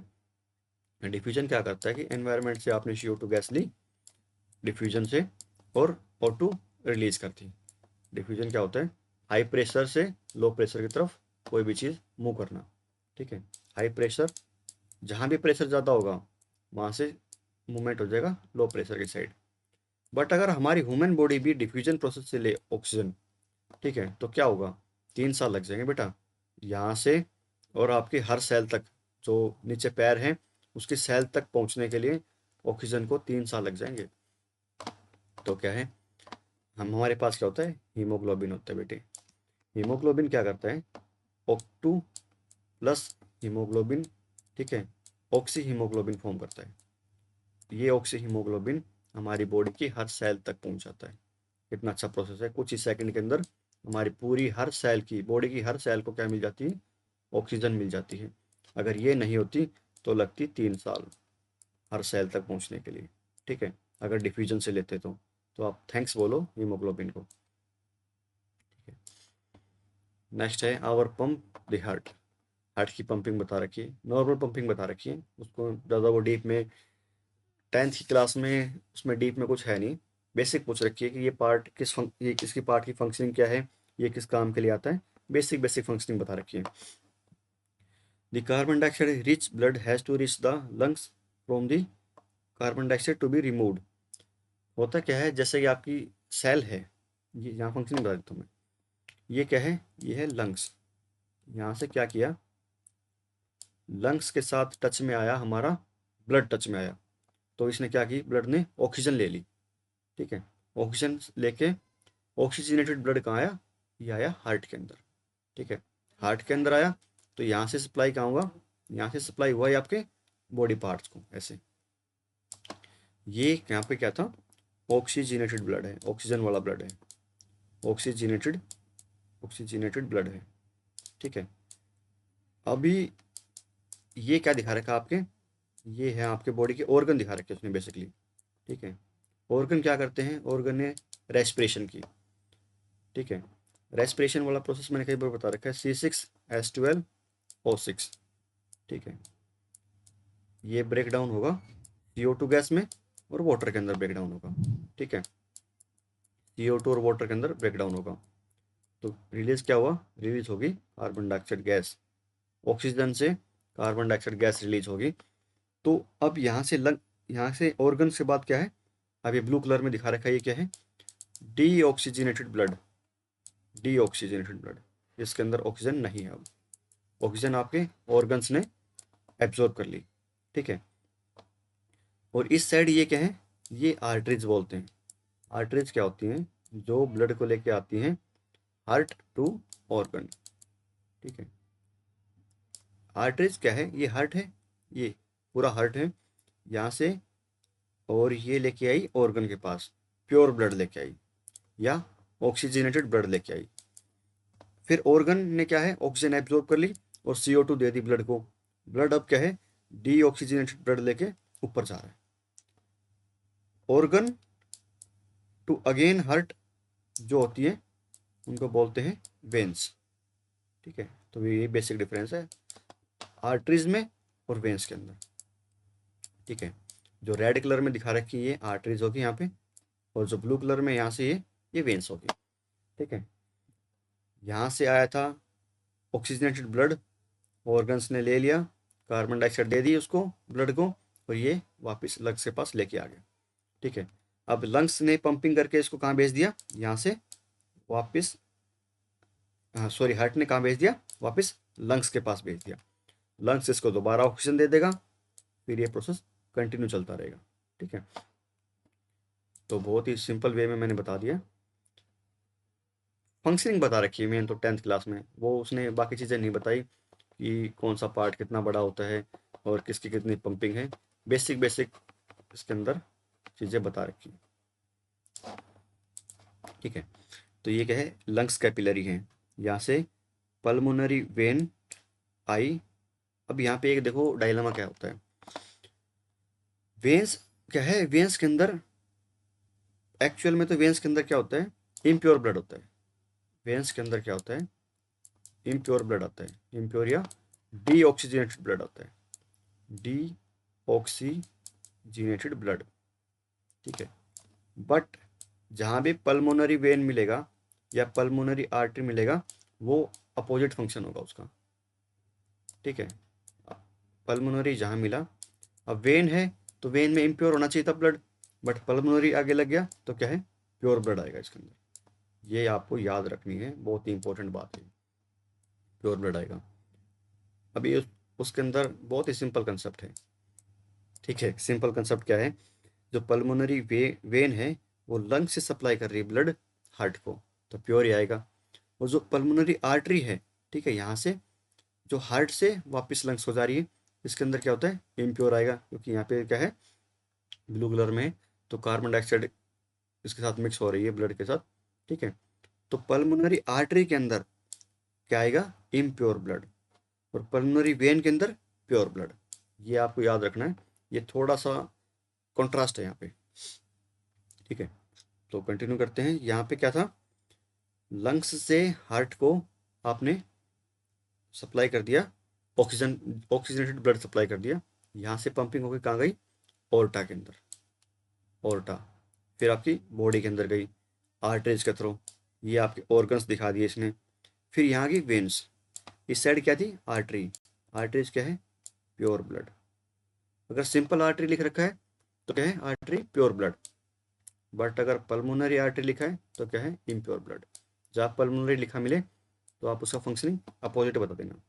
डिफ्यूजन क्या करता है कि एनवायरनमेंट से आपने CO2 गैस ली डिफ्यूजन से, और O2 रिलीज करती है। डिफ्यूजन क्या होता है, हाई प्रेशर से लो प्रेशर की तरफ कोई भी चीज़ मूव करना, ठीक है। हाई प्रेशर, जहाँ भी प्रेशर ज़्यादा होगा वहाँ से मूवमेंट हो जाएगा लो प्रेशर की साइड। बट अगर हमारी ह्यूमन बॉडी भी डिफ्यूजन प्रोसेस से ले ऑक्सीजन, ठीक है, तो क्या होगा, 3 साल लग जाएंगे बेटा, यहाँ से और आपके हर सेल तक, जो नीचे पैर हैं उसकी सेल तक पहुँचने के लिए ऑक्सीजन को 3 साल लग जाएंगे। तो क्या है, हम हमारे पास क्या होता है, हीमोग्लोबिन होता है बेटे। हीमोग्लोबिन क्या करता है, O2 प्लस हीमोग्लोबिन, ठीक है, ऑक्सी हीमोग्लोबिन फॉर्म करता है। ये ऑक्सी हीमोग्लोबिन हमारी बॉडी की हर सेल तक पहुंच जाता है। कितना अच्छा प्रोसेस है, कुछ ही सेकंड के अंदर हमारी पूरी हर सेल की, बॉडी की हर सेल को क्या मिल जाती है, ऑक्सीजन मिल जाती है। अगर ये नहीं होती तो लगती 3 साल हर सेल तक पहुंचने के लिए, ठीक है। अगर डिफ्यूजन से लेते तो आप थैंक्स बोलो हीमोग्लोबिन को, ठीक है। नेक्स्ट है our pump the heart, heart की पंपिंग बता रखी है, नॉर्मल पंपिंग बता रखी है, उसको ज़्यादा वो डीप में 10th की क्लास में उसमें डीप में कुछ है नहीं, बेसिक पूछ रखी है कि ये पार्ट ये किसकी पार्ट की फंक्शनिंग क्या है, ये किस काम के लिए आता है, बेसिक बेसिक फंक्शनिंग बता रखी है। The carbon dioxide rich blood has to reach the lungs from the carbon dioxide to be removed. होता क्या है, जैसे कि आपकी सेल है, ये यहाँ फंक्शनिंग बता देता हूँ मैं, ये क्या है, ये है लंग्स, यहाँ से क्या किया, लंग्स के साथ टच में आया हमारा, ब्लड टच में आया, तो इसने क्या की, ब्लड ने ऑक्सीजन ले ली, ठीक है। ऑक्सीजन लेके ऑक्सीजनेटेड ब्लड कहाँ आया, ये आया हार्ट के अंदर, ठीक है। हार्ट के अंदर आया तो यहाँ से सप्लाई कहाँ हुआ, यहाँ से सप्लाई हुआ है आपके बॉडी पार्ट्स को ऐसे। ये यहाँ पे क्या था, ऑक्सीजनेटेड ब्लड है, ऑक्सीजन वाला ब्लड है, ऑक्सीजनेटेड ऑक्सीजनेटेड ब्लड है, ठीक है। अभी ये क्या दिखा रखा आपके, ये है आपके बॉडी के ऑर्गन दिखा रखे उसने बेसिकली, ठीक है। ऑर्गन क्या करते हैं, ऑर्गन ने रेस्पिरेशन की, ठीक है। रेस्पिरेशन वाला प्रोसेस मैंने कई बार बता रखा है, C6H12O6, ठीक है। ये ब्रेक डाउन होगा CO2 गैस में और वाटर के अंदर ब्रेक डाउन होगा, ठीक है। CO2 और वाटर के अंदर ब्रेक डाउन होगा, तो रिलीज क्या हुआ, रिलीज होगी कार्बन डाइऑक्साइड गैस, ऑक्सीजन से कार्बन डाइऑक्साइड गैस रिलीज होगी। तो अब यहाँ से ऑर्गन के बाद क्या है, अब ये ब्लू कलर में दिखा रखा है, ये क्या है, डीऑक्सीजनेटेड ब्लड, डीऑक्सीजनेटेड ब्लड, इसके अंदर ऑक्सीजन नहीं है, अब ऑक्सीजन आपके ऑर्गन्स ने एब्जॉर्ब कर ली, ठीक है। और इस साइड ये क्या है, ये आर्टरीज बोलते हैं। आर्टरीज क्या होती हैं, जो ब्लड को लेके आती हैं हार्ट टू ऑर्गन, ठीक है। आर्टरीज क्या है, ये हार्ट है, ये पूरा हार्ट है, यहाँ से, और ये लेके आई ऑर्गन के पास, प्योर ब्लड लेके आई या ऑक्सीजनेटेड ब्लड लेके आई। फिर ऑर्गन ने क्या है, ऑक्सीजन एब्जॉर्ब कर ली और CO2 दे दी ब्लड को, ब्लड अब क्या है, डीऑक्सीजनेटेड ब्लड लेके ऊपर जा रहा है। ऑर्गन टू अगेन हार्ट जो होती है, उनको बोलते हैं वेन्स। ठीक है, तो ये बेसिक डिफरेंस है आर्टरीज में और वेन्स के अंदर। ठीक है, जो रेड कलर में दिखा रखी है ये आर्टरीज होगी यहाँ पे, और जो ब्लू कलर में यहाँ से ये वेन्स होगी। ठीक है, यहाँ से आया था ऑक्सीजनेटेड ब्लड, ऑर्गन्स ने ले लिया, कार्बन डाइऑक्साइड दे दी उसको ब्लड को, और ये वापस लंग्स के पास लेके आ गया। ठीक है, अब लंग्स ने पंपिंग करके इसको कहाँ भेज दिया, यहाँ से वापस, हाँ सॉरी, हार्ट ने कहाँ भेज दिया, वापस लंग्स के पास भेज दिया। लंग्स इसको दोबारा ऑक्सीजन दे देगा, फिर ये प्रोसेस कंटिन्यू चलता रहेगा। ठीक है, तो बहुत ही सिंपल वे में मैंने बता दिया। फंक्शनिंग बता रखी है मेन तो 10th क्लास में, वो उसने बाकी चीज़ें नहीं बताई कि कौन सा पार्ट कितना बड़ा होता है और किसकी कितनी पंपिंग है। बेसिक बेसिक इसके अंदर चीज़ें बता रखी हैं। ठीक है, तो ये क्या है, लंग्स कैपिलरी हैं, यहाँ से पल्मोनरी वेन आई। अब यहाँ पे एक देखो डायलेमा क्या होता है, वेन्स क्या है, वेन्स के अंदर एक्चुअल में तो वेन्स के अंदर क्या होता है, इम्प्योर ब्लड होता है। वेन्स के अंदर क्या होता है, इम्प्योर ब्लड आता है, इम्प्योर या डी ऑक्सीजनेटेड ब्लड आता है, डी ऑक्सीजनेटेड ब्लड। ठीक है, बट जहाँ भी पल्मोनरी वेन मिलेगा या पल्मोनरी आर्टरी मिलेगा, वो अपोजिट फंक्शन होगा उसका। ठीक है, पल्मोनरी जहाँ मिला, अब वेन है तो वेन में इम्प्योर होना चाहिए था ब्लड, बट पल्मोनरी आगे लग गया तो क्या है, प्योर ब्लड आएगा इसके अंदर। ये आपको याद रखनी है, बहुत ही इंपॉर्टेंट बात है, प्योर ब्लड आएगा। अभी उसके अंदर बहुत ही सिंपल कंसेप्ट है। ठीक है, सिंपल कंसेप्ट क्या है, जो पल्मोनरी वेन है वो लंग से सप्लाई कर रही है ब्लड हार्ट को, तो प्योर ही आएगा। और जो पल्मोनरी आर्टरी है, ठीक है, यहाँ से जो हार्ट से वापस लंग्स को जा रही है, इसके अंदर क्या होता है, इम्प्योर आएगा, क्योंकि यहाँ पे क्या है, ब्लू कलर में, तो कार्बन डाइऑक्साइड इसके साथ मिक्स हो रही है ब्लड के साथ। ठीक है, तो पल्मोनरी आर्टरी के अंदर क्या आएगा, इम्प्योर ब्लड, और पल्मोनरी वेन के अंदर प्योर ब्लड। ये आपको याद रखना है, ये थोड़ा सा कॉन्ट्रास्ट है यहाँ पे। ठीक है, तो कंटिन्यू करते हैं। यहाँ पे क्या था, लंग्स से हार्ट को आपने सप्लाई कर दिया, ऑक्सीजन, ऑक्सीजनेटेड ब्लड सप्लाई कर दिया, यहाँ से पंपिंग होकर कहाँ गई, ओर्टा के अंदर, ओर्टा, फिर आपकी बॉडी के अंदर गई आर्टरीज के थ्रू, ये आपके ऑर्गन्स दिखा दिए इसने। फिर यहाँ की वेन्स, इस साइड क्या थी, आर्टरी, आर्टरीज क्या है, प्योर ब्लड। अगर सिंपल आर्टरी लिख रखा है तो क्या है, आर्टरी प्योर ब्लड, बट अगर पल्मोनरी आर्टरी लिखा है तो क्या है, इम्प्योर ब्लड। जहाँ पल्मोनरी लिखा मिले तो आप उसका फंक्शनिंग अपोजिट बता देना।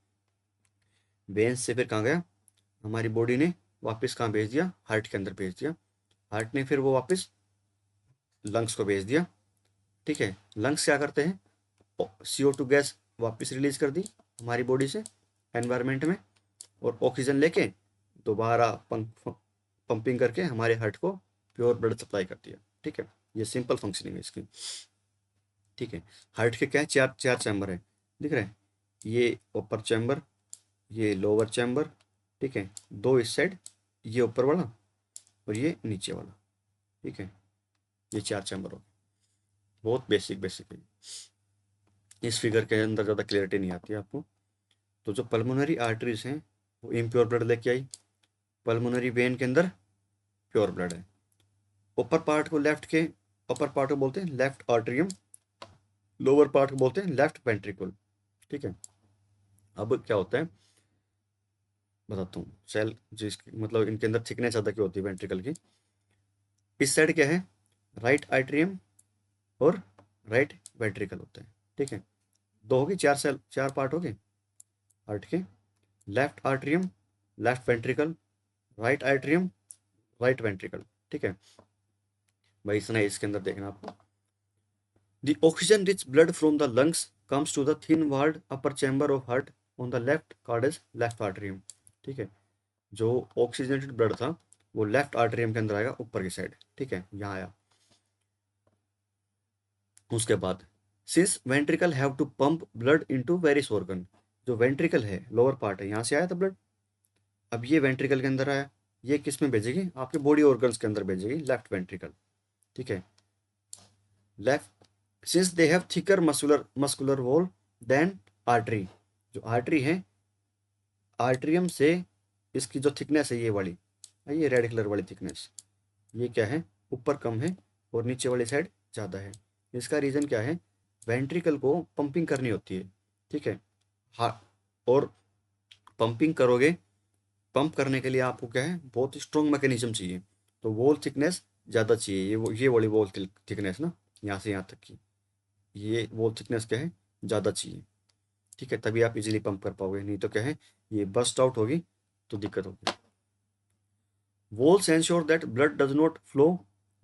वेन्स से फिर कहाँ गया, हमारी बॉडी ने वापस कहाँ भेज दिया, हार्ट के अंदर भेज दिया, हार्ट ने फिर वो वापस लंग्स को भेज दिया। ठीक है, लंग्स क्या करते हैं, CO2 गैस वापस रिलीज कर दी हमारी बॉडी से एनवायरनमेंट में, और ऑक्सीजन लेके दोबारा पंपिंग करके हमारे हार्ट को प्योर ब्लड सप्लाई कर दिया। ठीक है, ये सिंपल फंक्शनिंग है इसकी। ठीक है, हार्ट के क्या है, चार चार चैम्बर है, दिख रहे हैं, ये ऊपर चैम्बर, ये लोअर चैम्बर। ठीक है, दो इस साइड, ये ऊपर वाला और ये नीचे वाला। ठीक है, ये चार चैम्बर हो गए, बहुत बेसिक बेसिक है। इस फिगर के अंदर ज़्यादा क्लियरिटी नहीं आती है आपको। तो जो पल्मोनरी आर्टरीज हैं वो इम्प्योर ब्लड लेके आई, पल्मोनरी वेन के अंदर प्योर ब्लड है। ऊपर पार्ट को लेफ्ट के, अपर पार्ट को बोलते हैं लेफ्ट आर्टरियम, लोअर पार्ट को बोलते हैं लेफ्ट वेंट्रिकल। ठीक है, अब क्या होता है बताता हूँ, सेल जिसकी मतलब इनके अंदर थिकनेस ज़्यादा की होती है वेंट्रिकल की। इस साइड क्या है, राइट आर्टरियम और राइट वेंट्रिकल होते हैं। ठीक है, दो होगी, चार सेल, चार पार्ट हो गए हार्ट के, left atrium, left ventricle, right atrium, right ventricle. ठीक है भाई, इतना ही इसके अंदर देखना आपको। The oxygen rich blood from the lungs comes to the thin walled upper chamber of heart on the left called as left atrium। ठीक है, जो ऑक्सीजनेटेड ब्लड था वो लेफ्ट आर्टरियम के अंदर आएगा, ऊपर की साइड। ठीक है, यहाँ आया। उसके बाद since ventricle have to pump blood into various organ, जो वेंट्रिकल है लोअर पार्ट है, यहाँ से आया था ब्लड, अब ये वेंट्रिकल के अंदर आया, ये किस में भेजेगी, आपके बॉडी ऑर्गन्स के अंदर भेजेगी, लेफ्ट वेंट्रिकल। ठीक है, left since they have thicker muscular wall than artery, जो आर्टरी है आर्ट्रियम से इसकी जो थिकनेस है ये वाली, ये रेड कलर वाली थिकनेस, ये क्या है ऊपर कम है और नीचे वाली साइड ज़्यादा है। इसका रीज़न क्या है, वेंट्रिकल को पंपिंग करनी होती है, ठीक है। हाँ, और पंपिंग करोगे, पंप करने के लिए आपको क्या है बहुत स्ट्रॉन्ग मैकेनिज्म चाहिए, तो वॉल थिकनेस ज़्यादा चाहिए। ये वाली वॉल थिकनेस ना, यहाँ से यहाँ तक की ये वॉल थिकनेस क्या है ज़्यादा चाहिए, ठीक है, तभी आप इजीली पंप कर पाओगे, नहीं तो क्या है ये बस्ट आउट होगी तो दिक्कत होगी। Walls ensure that blood does not flow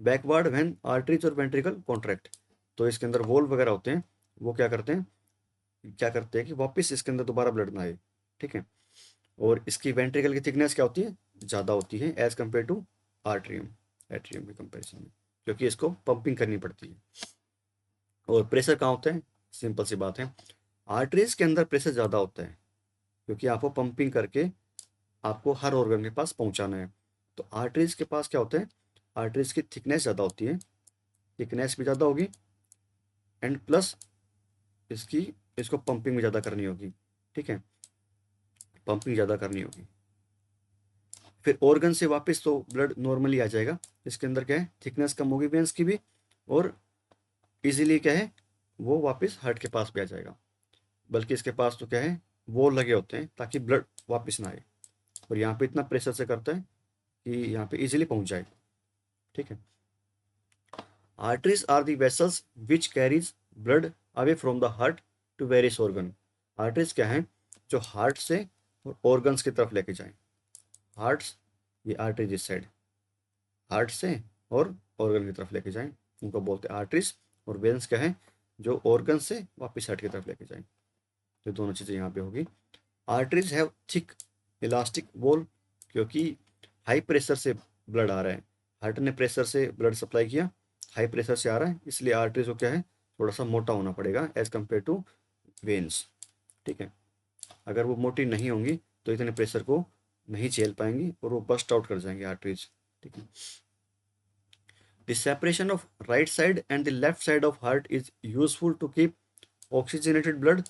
backward when arteries और वेंट्रिकल कॉन्ट्रैक्ट, तो इसके अंदर वॉल्व वगैरह होते हैं, वो क्या करते हैं कि वापस इसके अंदर दोबारा ब्लड ना आए, ठीक है। और इसकी वेंट्रिकल की थिकनेस क्या होती है, ज़्यादा होती है as compare to atrium, atrium के कंपेरिजन में, क्योंकि इसको पंपिंग करनी पड़ती है। और प्रेशर कहाँ होता है, सिंपल सी बात है, आर्टरीज के अंदर प्रेशर ज़्यादा होता है, क्योंकि आपको पंपिंग करके आपको हर ऑर्गन के पास पहुंचाना है। तो आर्टरीज के पास क्या होता है, आर्टरीज की थिकनेस ज़्यादा होती है, थिकनेस भी ज़्यादा होगी, एंड प्लस इसको पंपिंग भी ज़्यादा करनी होगी, ठीक है, पंपिंग ज़्यादा करनी होगी। फिर ऑर्गन से वापस तो ब्लड नॉर्मली आ जाएगा, इसके अंदर क्या है थिकनेस कम होगी वेंस की भी, और इजीली क्या है वो वापस हार्ट के पास भी आ जाएगा। बल्कि इसके पास तो क्या है वो लगे होते हैं ताकि ब्लड वापस ना आए, और यहाँ पे इतना प्रेशर से करता है कि यहाँ पे इजीली पहुँच जाए, ठीक है। Arteries are the vessels which carries blood away from the heart to various organ. Arteries क्या है जो हार्ट से और ऑर्गन्स की तरफ लेके जाएं। हार्ट, ये आर्टरीज इस साइड हार्ट से और ऑर्गन की तरफ लेके जाएं, उनको बोलते हैं आर्टरीज। और वेन्स क्या है जो ऑर्गन से वापस हार्ट की तरफ लेके जाएं, तो दोनों चीज़ें यहाँ पे होगी। Arteries have thick elastic wall, क्योंकि हाई प्रेशर से ब्लड आ रहा है, हार्ट ने प्रेशर से ब्लड सप्लाई किया, हाई प्रेशर से आ रहा है, इसलिए आर्टरीज को क्या है थोड़ा सा मोटा होना पड़ेगा एज कम्पेयर टू वेन्स, ठीक है। अगर वो मोटी नहीं होंगी तो इतने प्रेशर को नहीं झेल पाएंगी और वो बस्ट आउट कर जाएंगे आर्टरीज, ठीक है। The separation of right side and the left side of heart is useful to keep oxygenated blood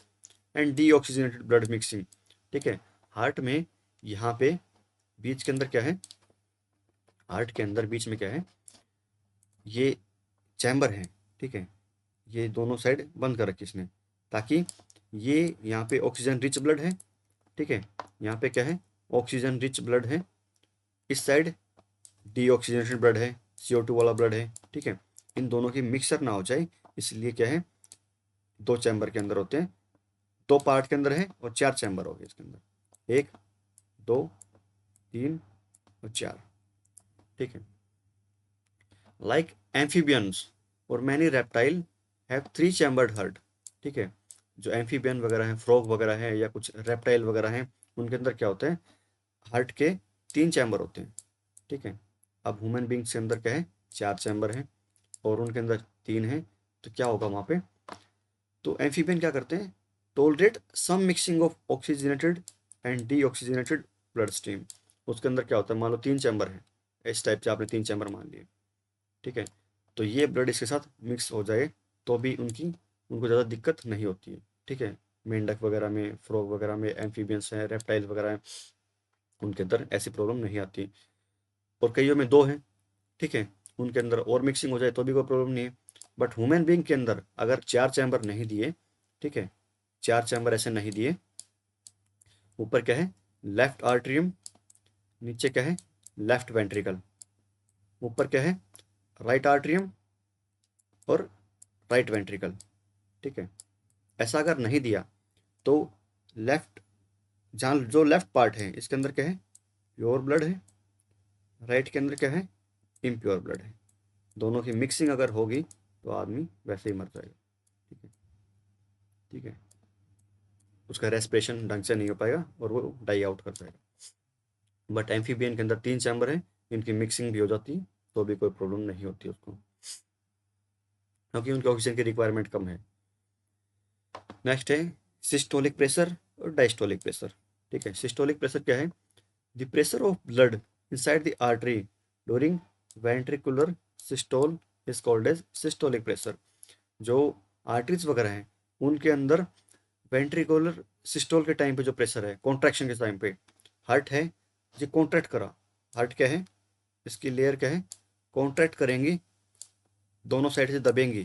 and deoxygenated blood mixing, ठीक है। हार्ट में यहाँ पे बीच के अंदर क्या है, हार्ट के अंदर बीच में क्या है, ये चैम्बर है, ठीक है, ये दोनों साइड बंद कर रखी इसने, ताकि ये यहाँ पे ऑक्सीजन रिच ब्लड है, ठीक है, यहाँ पे क्या है ऑक्सीजन रिच ब्लड है, इस साइड डीऑक्सीजनेटेड ब्लड है, CO2 वाला ब्लड है, ठीक है, इन दोनों की मिक्सर ना हो जाए, इसलिए क्या है दो चैम्बर के अंदर होते हैं, दो पार्ट के अंदर है और चार चैम्बर हो गए इसके अंदर, एक दो तीन और चार, ठीक है। लाइक एम्फीबियंस और many reptile have three chambered heart, ठीक है, जो एम्फीबियन वगैरह हैं, फ्रॉग वगैरह हैं या कुछ रेप्टाइल वगैरह हैं, उनके अंदर क्या होता है हार्ट के तीन चैम्बर होते हैं, ठीक है। अब ह्यूमन बींग्स के अंदर क्या है चार चैम्बर हैं और उनके अंदर तीन हैं, तो क्या होगा वहाँ पे, तो एम्फीबियन क्या करते हैं tolerate some mixing of oxygenated and deoxygenated blood stream. उसके अंदर क्या होता है मान लो तीन चैम्बर है, इस टाइप से आपने तीन चैम्बर मान लिए, ठीक है, तो ये ब्लड इसके साथ मिक्स हो जाए तो भी उनको ज़्यादा दिक्कत नहीं होती है, ठीक है। मेंढक वगैरह में, फ्रॉग वगैरह में, एम्फीबियंस हैं, रेप्टाइल वगैरह हैं, उनके अंदर ऐसी प्रॉब्लम नहीं आती। और कईयों में दो हैं, ठीक है, उनके अंदर और मिक्सिंग हो जाए तो भी कोई प्रॉब्लम नहीं है। बट ह्यूमन बींग के अंदर अगर चार चैम्बर नहीं दिए, ठीक है, चार चैम्बर ऐसे नहीं दिए, ऊपर क्या है लेफ्ट आर्ट्रियम, नीचे क्या है लेफ्ट वेंट्रिकल, ऊपर क्या है राइट आर्ट्रियम और राइट वेंट्रिकल, ठीक है, ऐसा अगर नहीं दिया तो लेफ्ट, जहाँ जो लेफ्ट पार्ट है इसके अंदर क्या है प्योर ब्लड है, राइट के अंदर क्या है इम्प्योर ब्लड है, दोनों की मिक्सिंग अगर होगी तो आदमी वैसे ही मर जाएगा, ठीक है, ठीक है, उसका रेस्पिरेशन ढंग से नहीं हो पाएगा और वो डाई आउट कर जाएगा। बट एम्फीबियन के अंदर तीन चैम्बर है, इनकी मिक्सिंग भी हो जाती है तो भी कोई प्रॉब्लम नहीं होती उसको, क्योंकि उनके ऑक्सीजन की रिक्वायरमेंट कम है। नेक्स्ट है सिस्टोलिक प्रेशर और डायस्टोलिक प्रेशर, ठीक है। सिस्टोलिक प्रेशर क्या है the pressure of blood inside the artery during ventricular systole is called as systolic pressure. जो आर्टरीज वगैरह हैं उनके अंदर वेंट्रिकुलर सिस्टोल के टाइम पे जो प्रेशर है, कॉन्ट्रैक्शन के टाइम पे, हार्ट है ये कॉन्ट्रैक्ट करा, हार्ट क्या है, इसकी लेयर क्या है, कॉन्ट्रैक्ट करेंगी, दोनों साइड से दबेंगी,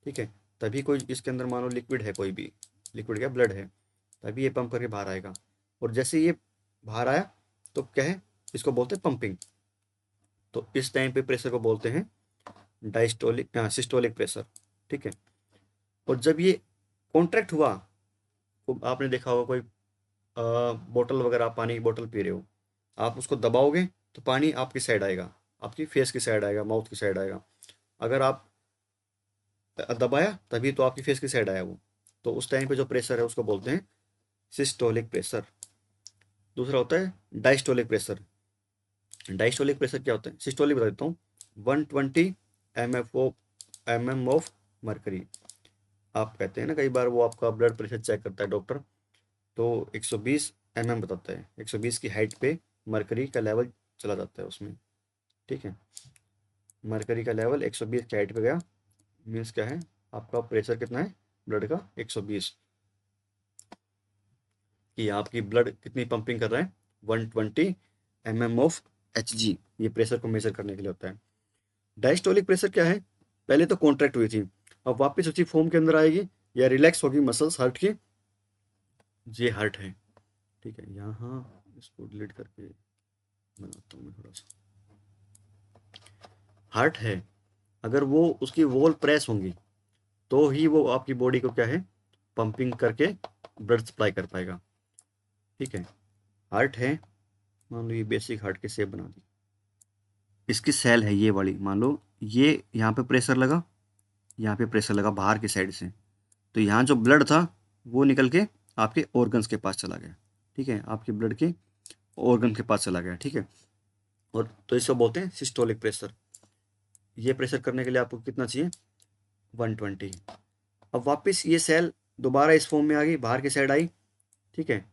ठीक है, तभी कोई इसके अंदर मान लो लिक्विड है, कोई भी लिक्विड क्या ब्लड है, तभी ये पंप करके बाहर आएगा। और जैसे ये बाहर आया तो क्या है, इसको बोलते हैं पंपिंग। तो इस टाइम पे प्रेशर को बोलते हैं डायस्टोलिक सिस्टोलिक प्रेशर, ठीक है। और जब ये कॉन्ट्रैक्ट हुआ, तो आपने देखा होगा कोई बोतल वगैरह, आप पानी की बोतल पी रहे हो, आप उसको दबाओगे तो पानी आपकी साइड आएगा, आपकी फेस की साइड आएगा, माउथ की साइड आएगा। अगर आप दबाया तभी तो आपकी फेस की साइड आया वो। तो उस टाइम पे जो प्रेशर है उसको बोलते हैं सिस्टोलिक प्रेशर। दूसरा होता है डायस्टोलिक प्रेशर। डायस्टोलिक प्रेशर क्या होता है, सिस्टोलिक बता देता हूँ, 120 mm ऑफ मरकरी। आप कहते हैं ना कई बार वो आपका ब्लड प्रेशर चेक करता है डॉक्टर, तो 120 बताता है, 120 की हाइट पे मरकरी का लेवल चला जाता है उसमें, ठीक है। मरकरी का लेवल 120 की हाइट पे गया, मीन्स क्या है, आपका प्रेशर कितना है ब्लड का, 120, कि आपकी ब्लड कितनी पंपिंग कर रहा है, 120 ऑफ Hg, ये प्रेशर को मेजर करने के लिए होता है। डायस्टोलिक प्रेशर क्या है, पहले तो कॉन्ट्रैक्ट हुई थी, अब वापस उसी फॉर्म के अंदर आएगी या रिलैक्स होगी मसल्स हार्ट की, ये हार्ट है, ठीक है। यहाँ इसको डिलीट करके बनाता हूँ मैं थोड़ा सा, हार्ट है, अगर वो उसकी वॉल प्रेस होंगी तो ही वो आपकी बॉडी को क्या है, पंपिंग करके ब्लड सप्लाई कर पाएगा, ठीक है। हार्ट है, मान लो ये बेसिक हार्ट की शेप बना दी, इसकी सेल है ये वाली, मान लो ये यहाँ पे प्रेशर लगा, यहाँ पे प्रेशर लगा बाहर की साइड से, तो यहाँ जो ब्लड था वो निकल के आपके ऑर्गन्स के पास चला गया, ठीक है, आपके ब्लड के ऑर्गन के पास चला गया, ठीक है। और तो इसको बोलते हैं सिस्टोलिक प्रेशर। ये प्रेशर करने के लिए आपको कितना चाहिए, 120। अब वापस ये सेल दोबारा इस फॉर्म में आ गई, बाहर की साइड आई, ठीक है,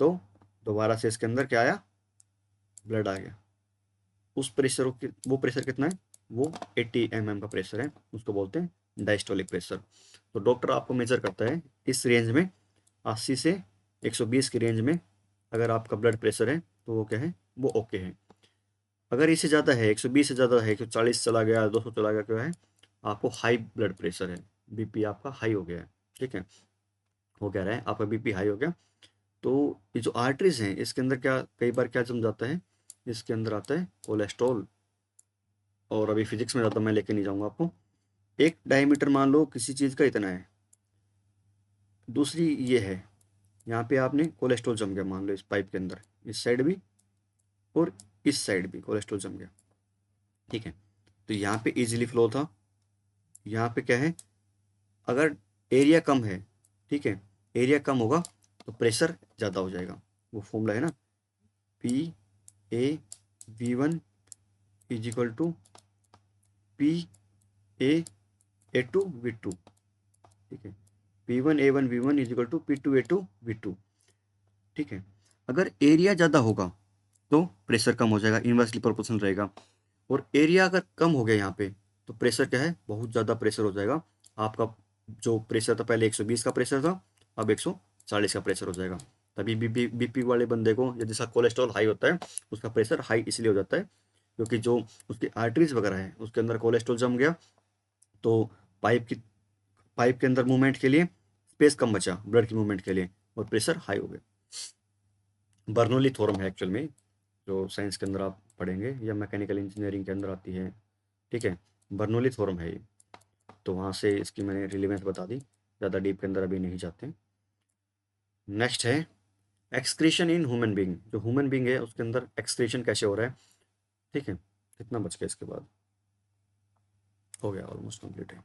तो दोबारा से इसके अंदर क्या आया, ब्लड आ गया। उस प्रेशर वो प्रेशर कितना है, वो 80 mm का प्रेशर है, उसको बोलते हैं डायस्टोलिक प्रेशर। तो डॉक्टर आपको मेजर करता है इस रेंज में, 80 से 120 की रेंज में अगर आपका ब्लड प्रेशर है तो वो क्या है, वो ओके है। अगर इससे ज़्यादा है, 120 से ज़्यादा है, 140 चला गया, 200 चला गया, क्या है, आपको हाई ब्लड प्रेशर है, बीपी आपका हाई हो गया है, ठीक है। हो क्या रहा है, आपका बीपी हाई हो गया। तो ये जो आर्टरीज हैं इसके अंदर क्या कई बार क्या जम जाता है, इसके अंदर आता है कोलेस्ट्रॉल, और अभी फिजिक्स में ज़्यादा मैं लेके नहीं जाऊँगा आपको। एक डायमीटर मान लो किसी चीज़ का इतना है, दूसरी ये है, यहाँ पे आपने कोलेस्ट्रॉल जम गया, मान लो इस पाइप के अंदर, इस साइड भी और इस साइड भी कोलेस्ट्रॉल जम गया, ठीक है। तो यहाँ पे इजीली फ्लो था, यहाँ पे क्या है, अगर एरिया कम है, ठीक है, एरिया कम होगा तो प्रेशर ज़्यादा हो जाएगा। वो फॉर्मूला है ना, PA V1 is equal to PA A2V2, ठीक है, P1A1V1 is equal to P2A2V2, ठीक है। अगर एरिया ज़्यादा होगा तो प्रेशर कम हो जाएगा, इन्वर्सली प्रोपोर्शनल रहेगा। और एरिया अगर कम हो गया यहाँ पे तो प्रेशर क्या है, बहुत ज़्यादा प्रेशर हो जाएगा। आपका जो प्रेशर था पहले 120 का प्रेशर था, अब 140 का प्रेशर हो जाएगा। तभी बीपी वाले बंदे को या जिसका कोलेस्ट्रॉल हाई होता है उसका प्रेशर हाई इसलिए हो जाता है क्योंकि जो उसकी आर्टरीज वगैरह है उसके अंदर कोलेस्ट्रॉल जम गया, तो पाइप के अंदर मूवमेंट के लिए स्पेस कम बचा ब्लड की मूवमेंट के लिए, और प्रेशर हाई हो गया। बर्नौली थ्योरम है एक्चुअल में, जो साइंस के अंदर आप पढ़ेंगे या मैकेनिकल इंजीनियरिंग के अंदर आती है, ठीक है, बर्नौली थ्योरम है ये। तो वहाँ से इसकी मैंने रिलेवेंस बता दी, ज़्यादा डीप के अंदर अभी नहीं जाते। नेक्स्ट है एक्सक्रीशन इन ह्यूमन बींग। जो ह्यूमन बींग है उसके अंदर एक्सक्रीशन कैसे हो रहा है, ठीक है। कितना बच गया इसके बाद, हो गया, ऑलमोस्ट कंप्लीट है।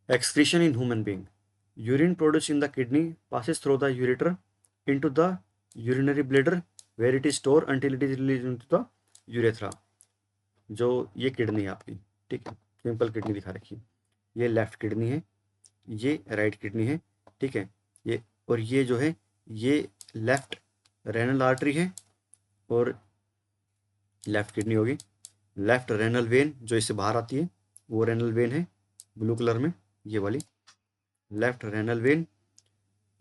Excretion in human being, urine produce in the kidney passes through the ureter into the urinary bladder where it is stored until it is released into the urethra। जो ये किडनी है आपकी, ठीक है, simple kidney दिखा रखी है, ये लेफ्ट किडनी है, ये राइट किडनी है, ठीक है। ये और ये जो है ये लेफ्ट रेनल आर्टरी है और लेफ्ट किडनी होगी। लेफ्ट रेनल वेन जो इससे बाहर आती है वो रेनल वेन है ब्लू कलर में, ये वाली। लेफ्ट रेनल वेन,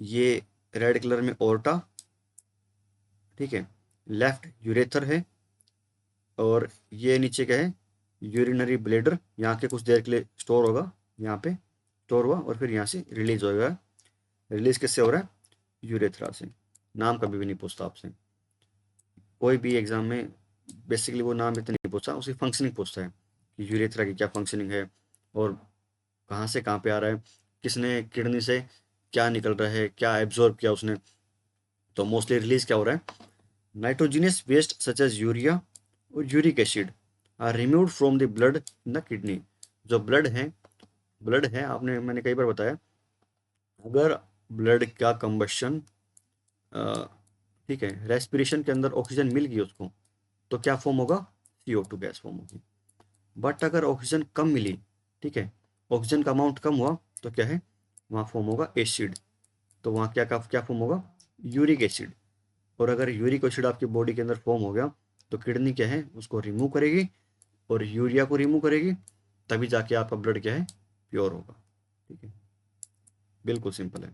ये रेड कलर में ओर्टा, ठीक है, लेफ्ट यूरेथर है, और ये नीचे क्या है, यूरिनरी ब्लेडर, यहाँ के कुछ देर के लिए स्टोर होगा, यहाँ पे स्टोर हुआ और फिर यहाँ से रिलीज होगा। रिलीज किससे हो रहा है, यूरेथ्रा से। नाम कभी भी नहीं पूछता आपसे कोई भी एग्जाम में, बेसिकली वो नाम इतना नहीं पूछता, उसकी फंक्शनिंग पूछता है कि यूरेथ्रा की क्या फंक्शनिंग है, और कहाँ से कहाँ पे आ रहा है, किसने किडनी से क्या निकल रहा है, क्या एब्जॉर्ब किया उसने। तो मोस्टली रिलीज क्या हो रहा है, nitrogenous waste such as urea और uric acid are removed from the blood in the kidney. जो ब्लड है आपने, मैंने कई बार बताया, अगर ब्लड का कंबशन, ठीक है, रेस्पिरेशन के अंदर ऑक्सीजन मिल गई उसको, तो क्या फॉर्म होगा, CO2 गैस फॉर्म होगी। बट अगर ऑक्सीजन कम मिली, ठीक है, ऑक्सीजन का अमाउंट कम हुआ, तो क्या है, वहाँ फॉर्म होगा एसिड। तो वहाँ क्या फॉर्म होगा, यूरिक एसिड। और अगर यूरिक एसिड आपकी बॉडी के अंदर फॉर्म हो गया, तो किडनी क्या है, उसको रिमूव करेगी और यूरिया को रिमूव करेगी, तभी जाके आपका ब्लड क्या है, प्योर होगा। ठीक है, बिल्कुल सिंपल है।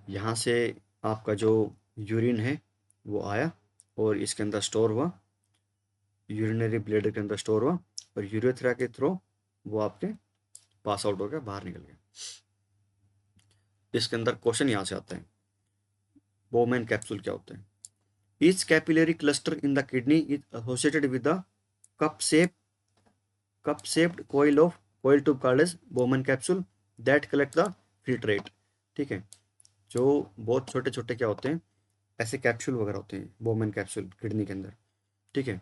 यहाँ से आपका जो यूरिन है वो आया और इसके अंदर स्टोर हुआ, यूरिनरी ब्लेडर के अंदर स्टोर हुआ, और यूरेथ्रा के थ्रू वो आपके पास आउट हो गया, बाहर निकल गया। इसके अंदर क्वेश्चन यहाँ से आता है, बोमेन कैप्सूल क्या होते हैं। Each capillary cluster in the kidney is associated with the cup shape cup shaped coil tube called as Bowman capsule that collect the filtrate। ठीक है, जो बहुत छोटे छोटे क्या होते हैं, ऐसे कैप्सूल वगैरह होते हैं, बोमन कैप्सूल किडनी के अंदर। ठीक है,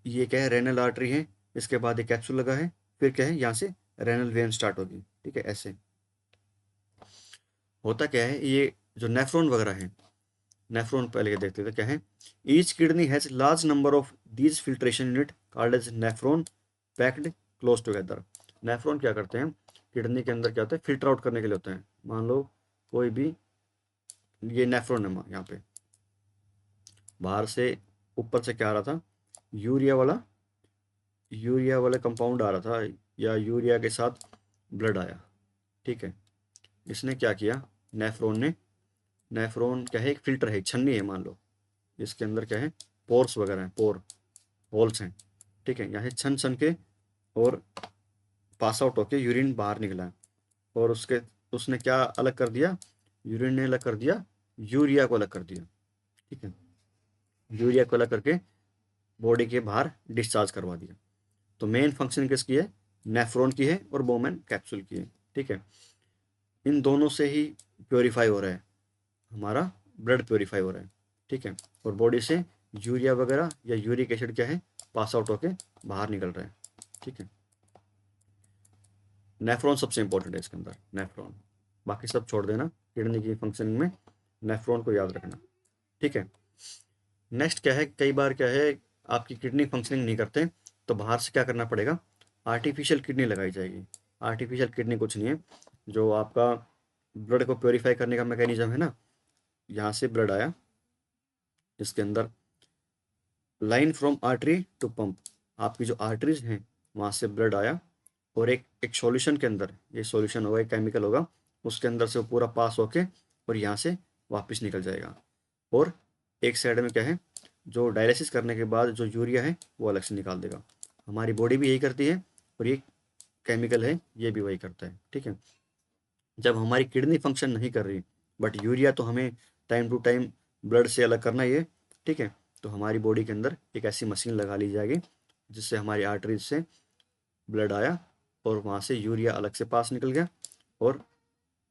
ये क्या है, रेनल आर्टरी है, इसके बाद एक कैप्सूल लगा है, फिर क्या है, यहाँ से रेनल वेन स्टार्ट होगी। ठीक है, ऐसे होता क्या है, ये जो नेफ्रॉन वगैरह है, नेफ्रॉन पहले देखते थे क्या है, each kidney has large number of these filtration unit called as nephron packed close together. Nephron क्या करते हैं, किडनी के अंदर क्या होता है, फिल्टर आउट करने के लिए होते हैं। मान लो कोई भी, ये नेफ्रॉन है, यहाँ पे बाहर से ऊपर से क्या आ रहा था, यूरिया वाला कंपाउंड आ रहा था, या यूरिया के साथ ब्लड आया। ठीक है, इसने क्या किया, नेफ्रॉन ने, नेफ्रॉन क्या है, एक फिल्टर है, छन्नी है मान लो, इसके अंदर क्या है, पोर्स वगैरह हैं, होल्स हैं। ठीक है, यहाँ से छन छन के और पास आउट होके यूरिन बाहर निकला है, और उसने क्या अलग कर दिया, यूरिन ने अलग कर दिया, यूरिया को अलग कर दिया। ठीक है, यूरिया को अलग करके बॉडी के बाहर डिस्चार्ज करवा दिया। तो मेन फंक्शन किसकी है, नेफ्रॉन की है और बोमेन कैप्सूल की है। ठीक है, इन दोनों से ही प्योरीफाई हो रहा है, हमारा ब्लड प्योरीफाई हो रहा है। ठीक है, और बॉडी से यूरिया वगैरह या यूरिक एसिड क्या है, पास आउट होके बाहर निकल रहा है। ठीक है, नेफ्रॉन सबसे इंपॉर्टेंट है इसके अंदर, नेफ्रॉन, बाकी सब छोड़ देना, किडनी की फंक्शनिंग में नेफ्रॉन को याद रखना। ठीक है, नेक्स्ट क्या है, कई बार क्या है, आपकी किडनी फंक्शनिंग नहीं करते, तो बाहर से क्या करना पड़ेगा, आर्टिफिशियल किडनी लगाई जाएगी। आर्टिफिशियल किडनी कुछ नहीं है, जो आपका ब्लड को प्योरीफाई करने का मैकेनिज्म है ना, यहाँ से ब्लड आया, इसके अंदर line from artery to pump, आपकी जो आर्टरीज हैं वहाँ से ब्लड आया, और एक सॉल्यूशन के अंदर, ये सॉल्यूशन होगा, एक केमिकल होगा, उसके अंदर से वो पूरा पास होके और यहाँ से वापस निकल जाएगा। और एक साइड में क्या है, जो डायलिसिस करने के बाद जो यूरिया है वो अलग से निकाल देगा। हमारी बॉडी भी यही करती है, और ये केमिकल है ये भी वही करता है। ठीक है, जब हमारी किडनी फंक्शन नहीं कर रही, बट यूरिया तो हमें टाइम टू टाइम ब्लड से अलग करना ही है। ठीक है, तो हमारी बॉडी के अंदर एक ऐसी मशीन लगा ली जाएगी जिससे हमारी आर्टरीज से ब्लड आया और वहाँ से यूरिया अलग से पास निकल गया, और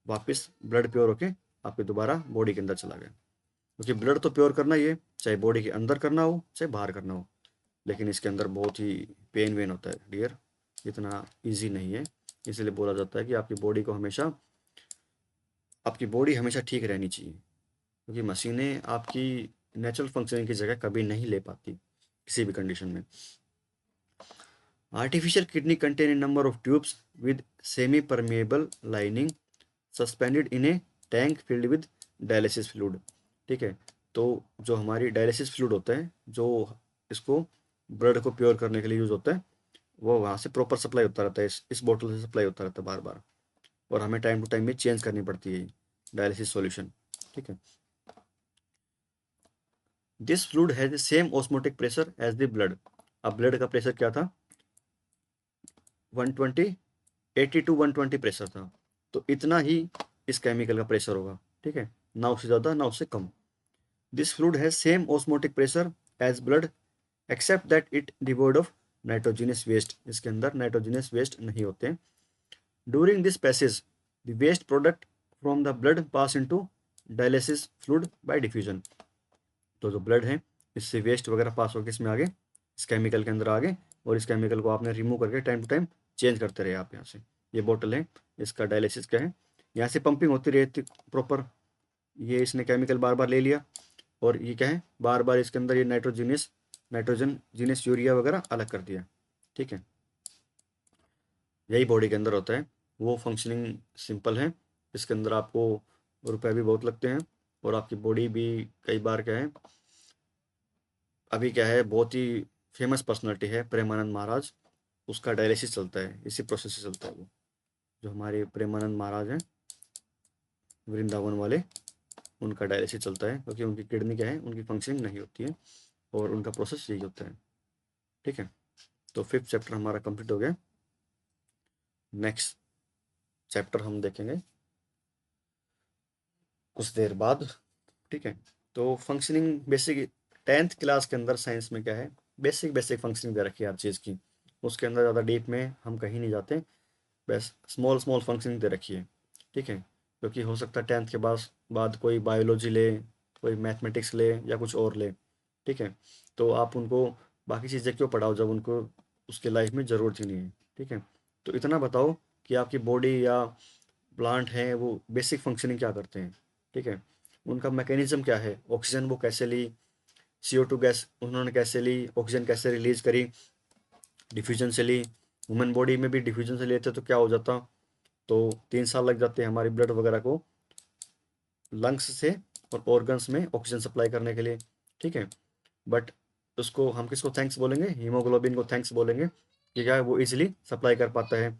वापस ब्लड प्योर होके आपके दोबारा बॉडी के अंदर चला गया। क्योंकि ब्लड तो प्योर करना ही है, चाहे बॉडी के अंदर करना हो चाहे बाहर करना हो, लेकिन इसके अंदर बहुत ही पेन वेन होता है डियर, इतना ईजी नहीं है। इसलिए बोला जाता है कि आपकी बॉडी हमेशा ठीक रहनी चाहिए, क्योंकि मशीनें आपकी नेचुरल फंक्शनिंग की जगह कभी नहीं ले पाती किसी भी कंडीशन में। Artificial kidney contain a number of tubes with semi permeable lining suspended in A tank filled with dialysis fluid. ठीक है, तो जो हमारी डायलिसिस फ्लूइड होता है, जो इसको ब्लड को प्योर करने के लिए यूज होता है, वो वहाँ से प्रॉपर सप्लाई होता रहता है, इस बोतल से सप्लाई होता रहता है बार बार, और हमें टाइम टू टाइम में चेंज करनी पड़ती है डायलिसिस सॉल्यूशन। ठीक है। This fluid has the same osmotic pressure as the blood. अब ब्लड का प्रेशर क्या था, 120, 80 टू 120 प्रेशर था, तो इतना ही इस केमिकल का प्रेशर होगा। ठीक है, ना उससे ज़्यादा ना उससे कम। This fluid has same osmotic pressure as blood except that it devoid of nitrogenous waste. इसके अंदर नाइट्रोजिनस वेस्ट नहीं होते हैं। During this passage the waste product from the blood pass into dialysis fluid by diffusion. तो जो blood है इससे waste वगैरह पास होकर इसमें आगे इस केमिकल के अंदर आगे, और इस केमिकल को आपने रिमूव करके टाइम टू टाइम चेंज करते रहे आप। यहाँ से ये बोतल है, इसका डायलिसिस का है, यहाँ से पंपिंग होती रहती प्रॉपर। ये इसने केमिकल बार बार ले लिया, और ये क्या है, बार बार इसके अंदर ये नाइट्रोजन जीनस यूरिया वगैरह अलग कर दिया। ठीक है, यही बॉडी के अंदर होता है। वो फंक्शनिंग सिंपल है, इसके अंदर आपको रुपए भी बहुत लगते हैं, और आपकी बॉडी भी कई बार क्या है, अभी क्या है, बहुत ही फेमस पर्सनालिटी है प्रेमानंद महाराज, उसका डायलिसिस चलता है, इसी प्रोसेस से चलता है वो। जो हमारे प्रेमानंद महाराज हैं वृंदावन वाले, उनका डायलिसिस चलता है, क्योंकि उनकी किडनी क्या है, उनकी फंक्शनिंग नहीं होती है, और उनका प्रोसेस यही होता है। ठीक है, तो 5th चैप्टर हमारा कंप्लीट हो गया। नेक्स्ट चैप्टर हम देखेंगे कुछ देर बाद। ठीक है, तो फंक्शनिंग बेसिक 10th क्लास के अंदर साइंस में क्या है, बेसिक बेसिक फंक्शनिंग दे रखी है हर चीज़ की, उसके अंदर ज़्यादा डीप में हम कहीं नहीं जाते, बस स्मॉल स्मॉल फंक्शनिंग दे रखी है। ठीक है, क्योंकि हो सकता है 10th के बाद कोई बायोलॉजी ले, कोई मैथमेटिक्स ले, या कुछ और ले। ठीक है, तो आप उनको बाकी चीज़ें क्यों पढ़ाओ जब उनको उसके लाइफ में ज़रूरत ही नहीं है। ठीक है, तो इतना बताओ कि आपकी बॉडी या प्लांट हैं वो बेसिक फंक्शनिंग क्या करते हैं। ठीक है, उनका मैकेनिज्म क्या है, ऑक्सीजन वो कैसे ली, CO2 गैस उन्होंने कैसे ली, ऑक्सीजन कैसे रिलीज करी, डिफ्यूजन से ली। ह्यूमन बॉडी में भी डिफ्यूजन से लेते तो क्या हो जाता, तो 3 साल लग जाते हैं हमारी ब्लड वगैरह को लंग्स से और ऑर्गन्स में ऑक्सीजन सप्लाई करने के लिए। ठीक है, बट उसको हम किसको थैंक्स बोलेंगे, हीमोग्लोबिन को थैंक्स बोलेंगे कि क्या है, वो इजीली सप्लाई कर पाता है।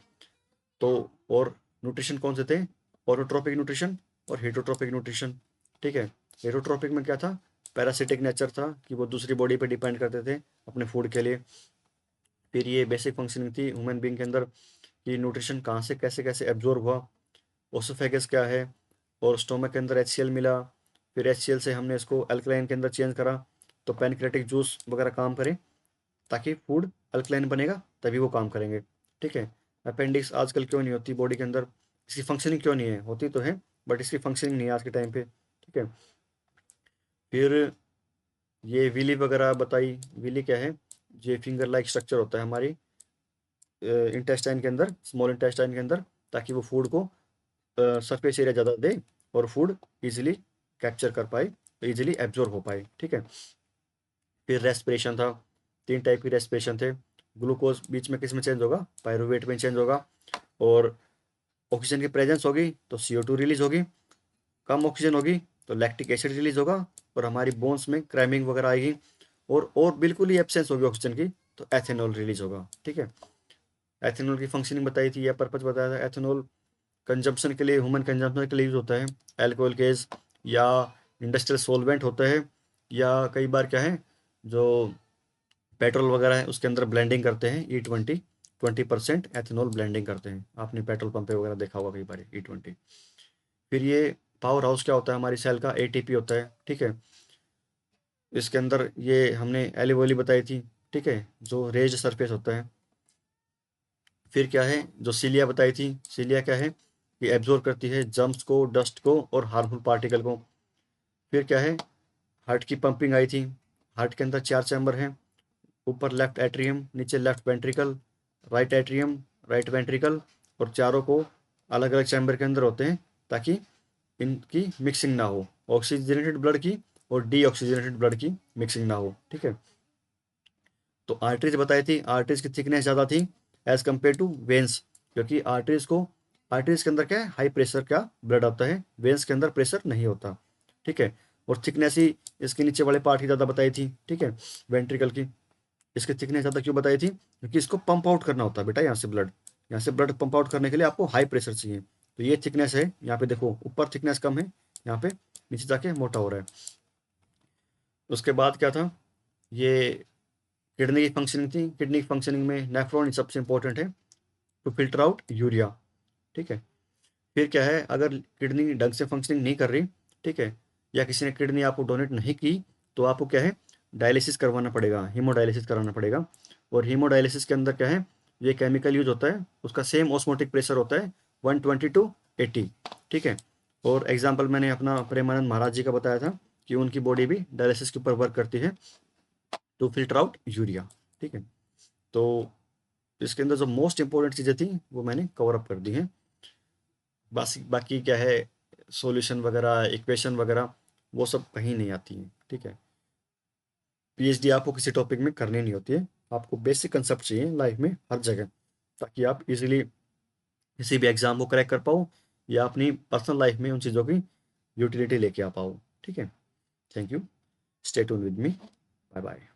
तो और न्यूट्रिशन कौन से थे, ऑटोट्रोपिक न्यूट्रिशन और हेटरोट्रोपिक न्यूट्रिशन। ठीक है, हेटरोट्रोपिक में क्या था, पैरासिटिक नेचर था, कि वो दूसरी बॉडी पे डिपेंड करते थे अपने फूड के लिए। फिर ये बेसिक फंक्शनिंग थी ह्यूमन बींग के अंदर कि न्यूट्रिशन कहाँ से कैसे कैसे एब्जॉर्ब हुआ, ओसोफेगस क्या है, और स्टोमक के अंदर HCl मिला, फिर HCl से हमने इसको अल्कलाइन के अंदर चेंज करा, तो पैनक्रेटिक जूस वगैरह काम करे, ताकि फूड अल्कलाइन बनेगा तभी वो काम करेंगे। ठीक है, अपेंडिक्स आजकल क्यों नहीं होती बॉडी के अंदर, इसकी फंक्शनिंग क्यों नहीं है, होती तो है बट इसकी फंक्शनिंग नहीं है आज के टाइम पे। ठीक है, फिर ये विली वगैरह बताई। विली क्या है, ये फिंगर लाइक स्ट्रक्चर होता है हमारी इंटेस्टाइन के अंदर, स्मॉल इंटेस्टाइन के अंदर, ताकि वो फूड को सरफेस एरिया ज़्यादा दे और फूड इजीली कैप्चर कर पाए, तो इजीली एब्जॉर्ब हो पाए। ठीक है, फिर रेस्पिरेशन था, 3 टाइप की रेस्पिरेशन थे। ग्लूकोज बीच में किस में चेंज होगा, पायरुवेट में चेंज होगा, और ऑक्सीजन की प्रेजेंस होगी तो CO2 रिलीज होगी, कम ऑक्सीजन होगी तो लैक्टिक एसिड रिलीज होगा, और हमारी बोन्स में क्रैमिंग वगैरह आएगी, और बिल्कुल ही एब्सेंस होगी ऑक्सीजन की तो एथेनॉल रिलीज होगा। ठीक है, एथेनॉल की फंक्शनिंग बताई थी या पर्पज बताया था। एथेनॉल कंजम्पशन के लिए, ह्यूमन कंजम्पशन के लिए यूज होता है, एल्कोहल केस या इंडस्ट्रियल सोलवेंट होता है, या कई बार क्या है, जो पेट्रोल वगैरह है उसके अंदर ब्लेंडिंग करते हैं, E20 20% एथेनॉल ब्लेंडिंग करते हैं, आपने पेट्रोल पंप पे वगैरह देखा होगा कई बार E20। फिर ये पावर हाउस क्या होता है हमारी सेल का, ATP होता है। ठीक है, इसके अंदर ये हमने एलिवोली बताई थी। ठीक है, जो रेज सरफेस होता है। फिर क्या है, जो सीलिया बताई थी, सीलिया क्या है, ये एब्जॉर्ब करती है जम्स को, डस्ट को और हार्मफुल पार्टिकल को। फिर क्या है, हार्ट की पंपिंग आई थी। हार्ट के अंदर 4 चैम्बर हैं, ऊपर लेफ्ट एट्रियम, नीचे left ventricle, right atrium, right ventricle, और चारों को अलग अलग चैम्बर के अंदर होते हैं, ताकि इनकी मिक्सिंग ना हो, ऑक्सीजनेटेड ब्लड की और डीऑक्सीजनेटेड ब्लड की मिक्सिंग ना हो। ठीक है, तो आर्टरीज बताई थी, आर्टरीज की थिकनेस ज़्यादा थी एज कम्पेयर टू वेंस, क्योंकि आर्टरीज के अंदर क्या है, हाई प्रेशर का ब्लड आता है, वेंस के अंदर प्रेशर नहीं होता। ठीक है, और थिकनेस ही इसके नीचे वाले पार्ट की ज़्यादा बताई थी। ठीक है, वेंट्रिकल की। इसकी थिकनेस ज़्यादा क्यों बताई थी? क्योंकि इसको पंप आउट करना होता है बेटा, यहाँ से ब्लड पंप आउट करने के लिए आपको हाई प्रेशर चाहिए। तो ये थिकनेस है, यहाँ पे देखो ऊपर थिकनेस कम है, यहाँ पे नीचे जाके मोटा हो रहा है। उसके बाद क्या था, ये किडनी की फंक्शनिंग थी। किडनी की फंक्शनिंग में नेफ्रॉन सबसे इंपॉर्टेंट है टू फिल्टर आउट यूरिया, ठीक है। फिर क्या है, अगर किडनी ढंग से फंक्शनिंग नहीं कर रही, ठीक है, या किसी ने किडनी आपको डोनेट नहीं की, तो आपको क्या है, डायलिसिस करवाना पड़ेगा, हीमोडायलिसिस कराना पड़ेगा। और हीमोडायलिसिस के अंदर क्या है, ये केमिकल यूज होता है, उसका सेम ऑस्मोटिक प्रेशर होता है 120 to 80, ठीक है। और एग्जाम्पल मैंने अपना प्रेमानंद महाराज जी का बताया था कि उनकी बॉडी भी डायलिसिस के ऊपर वर्क करती है टू फिल्टर आउट यूरिया, ठीक है। तो इसके अंदर जो मोस्ट इंपॉर्टेंट चीज़ें थी वो मैंने कवर अप कर दी हैं। बाकी बाकी क्या है, सॉल्यूशन वगैरह, इक्वेशन वगैरह, वो सब कहीं नहीं आती हैं, ठीक है। पीएचडी आपको किसी टॉपिक में करनी नहीं होती है, आपको बेसिक कंसेप्ट चाहिए लाइफ में हर जगह, ताकि आप इजीली किसी भी एग्जाम को क्रैक कर पाओ या अपनी पर्सनल लाइफ में उन चीज़ों की यूटिलिटी लेके आ पाओ, ठीक है। Thank you, stay tune with me, bye bye.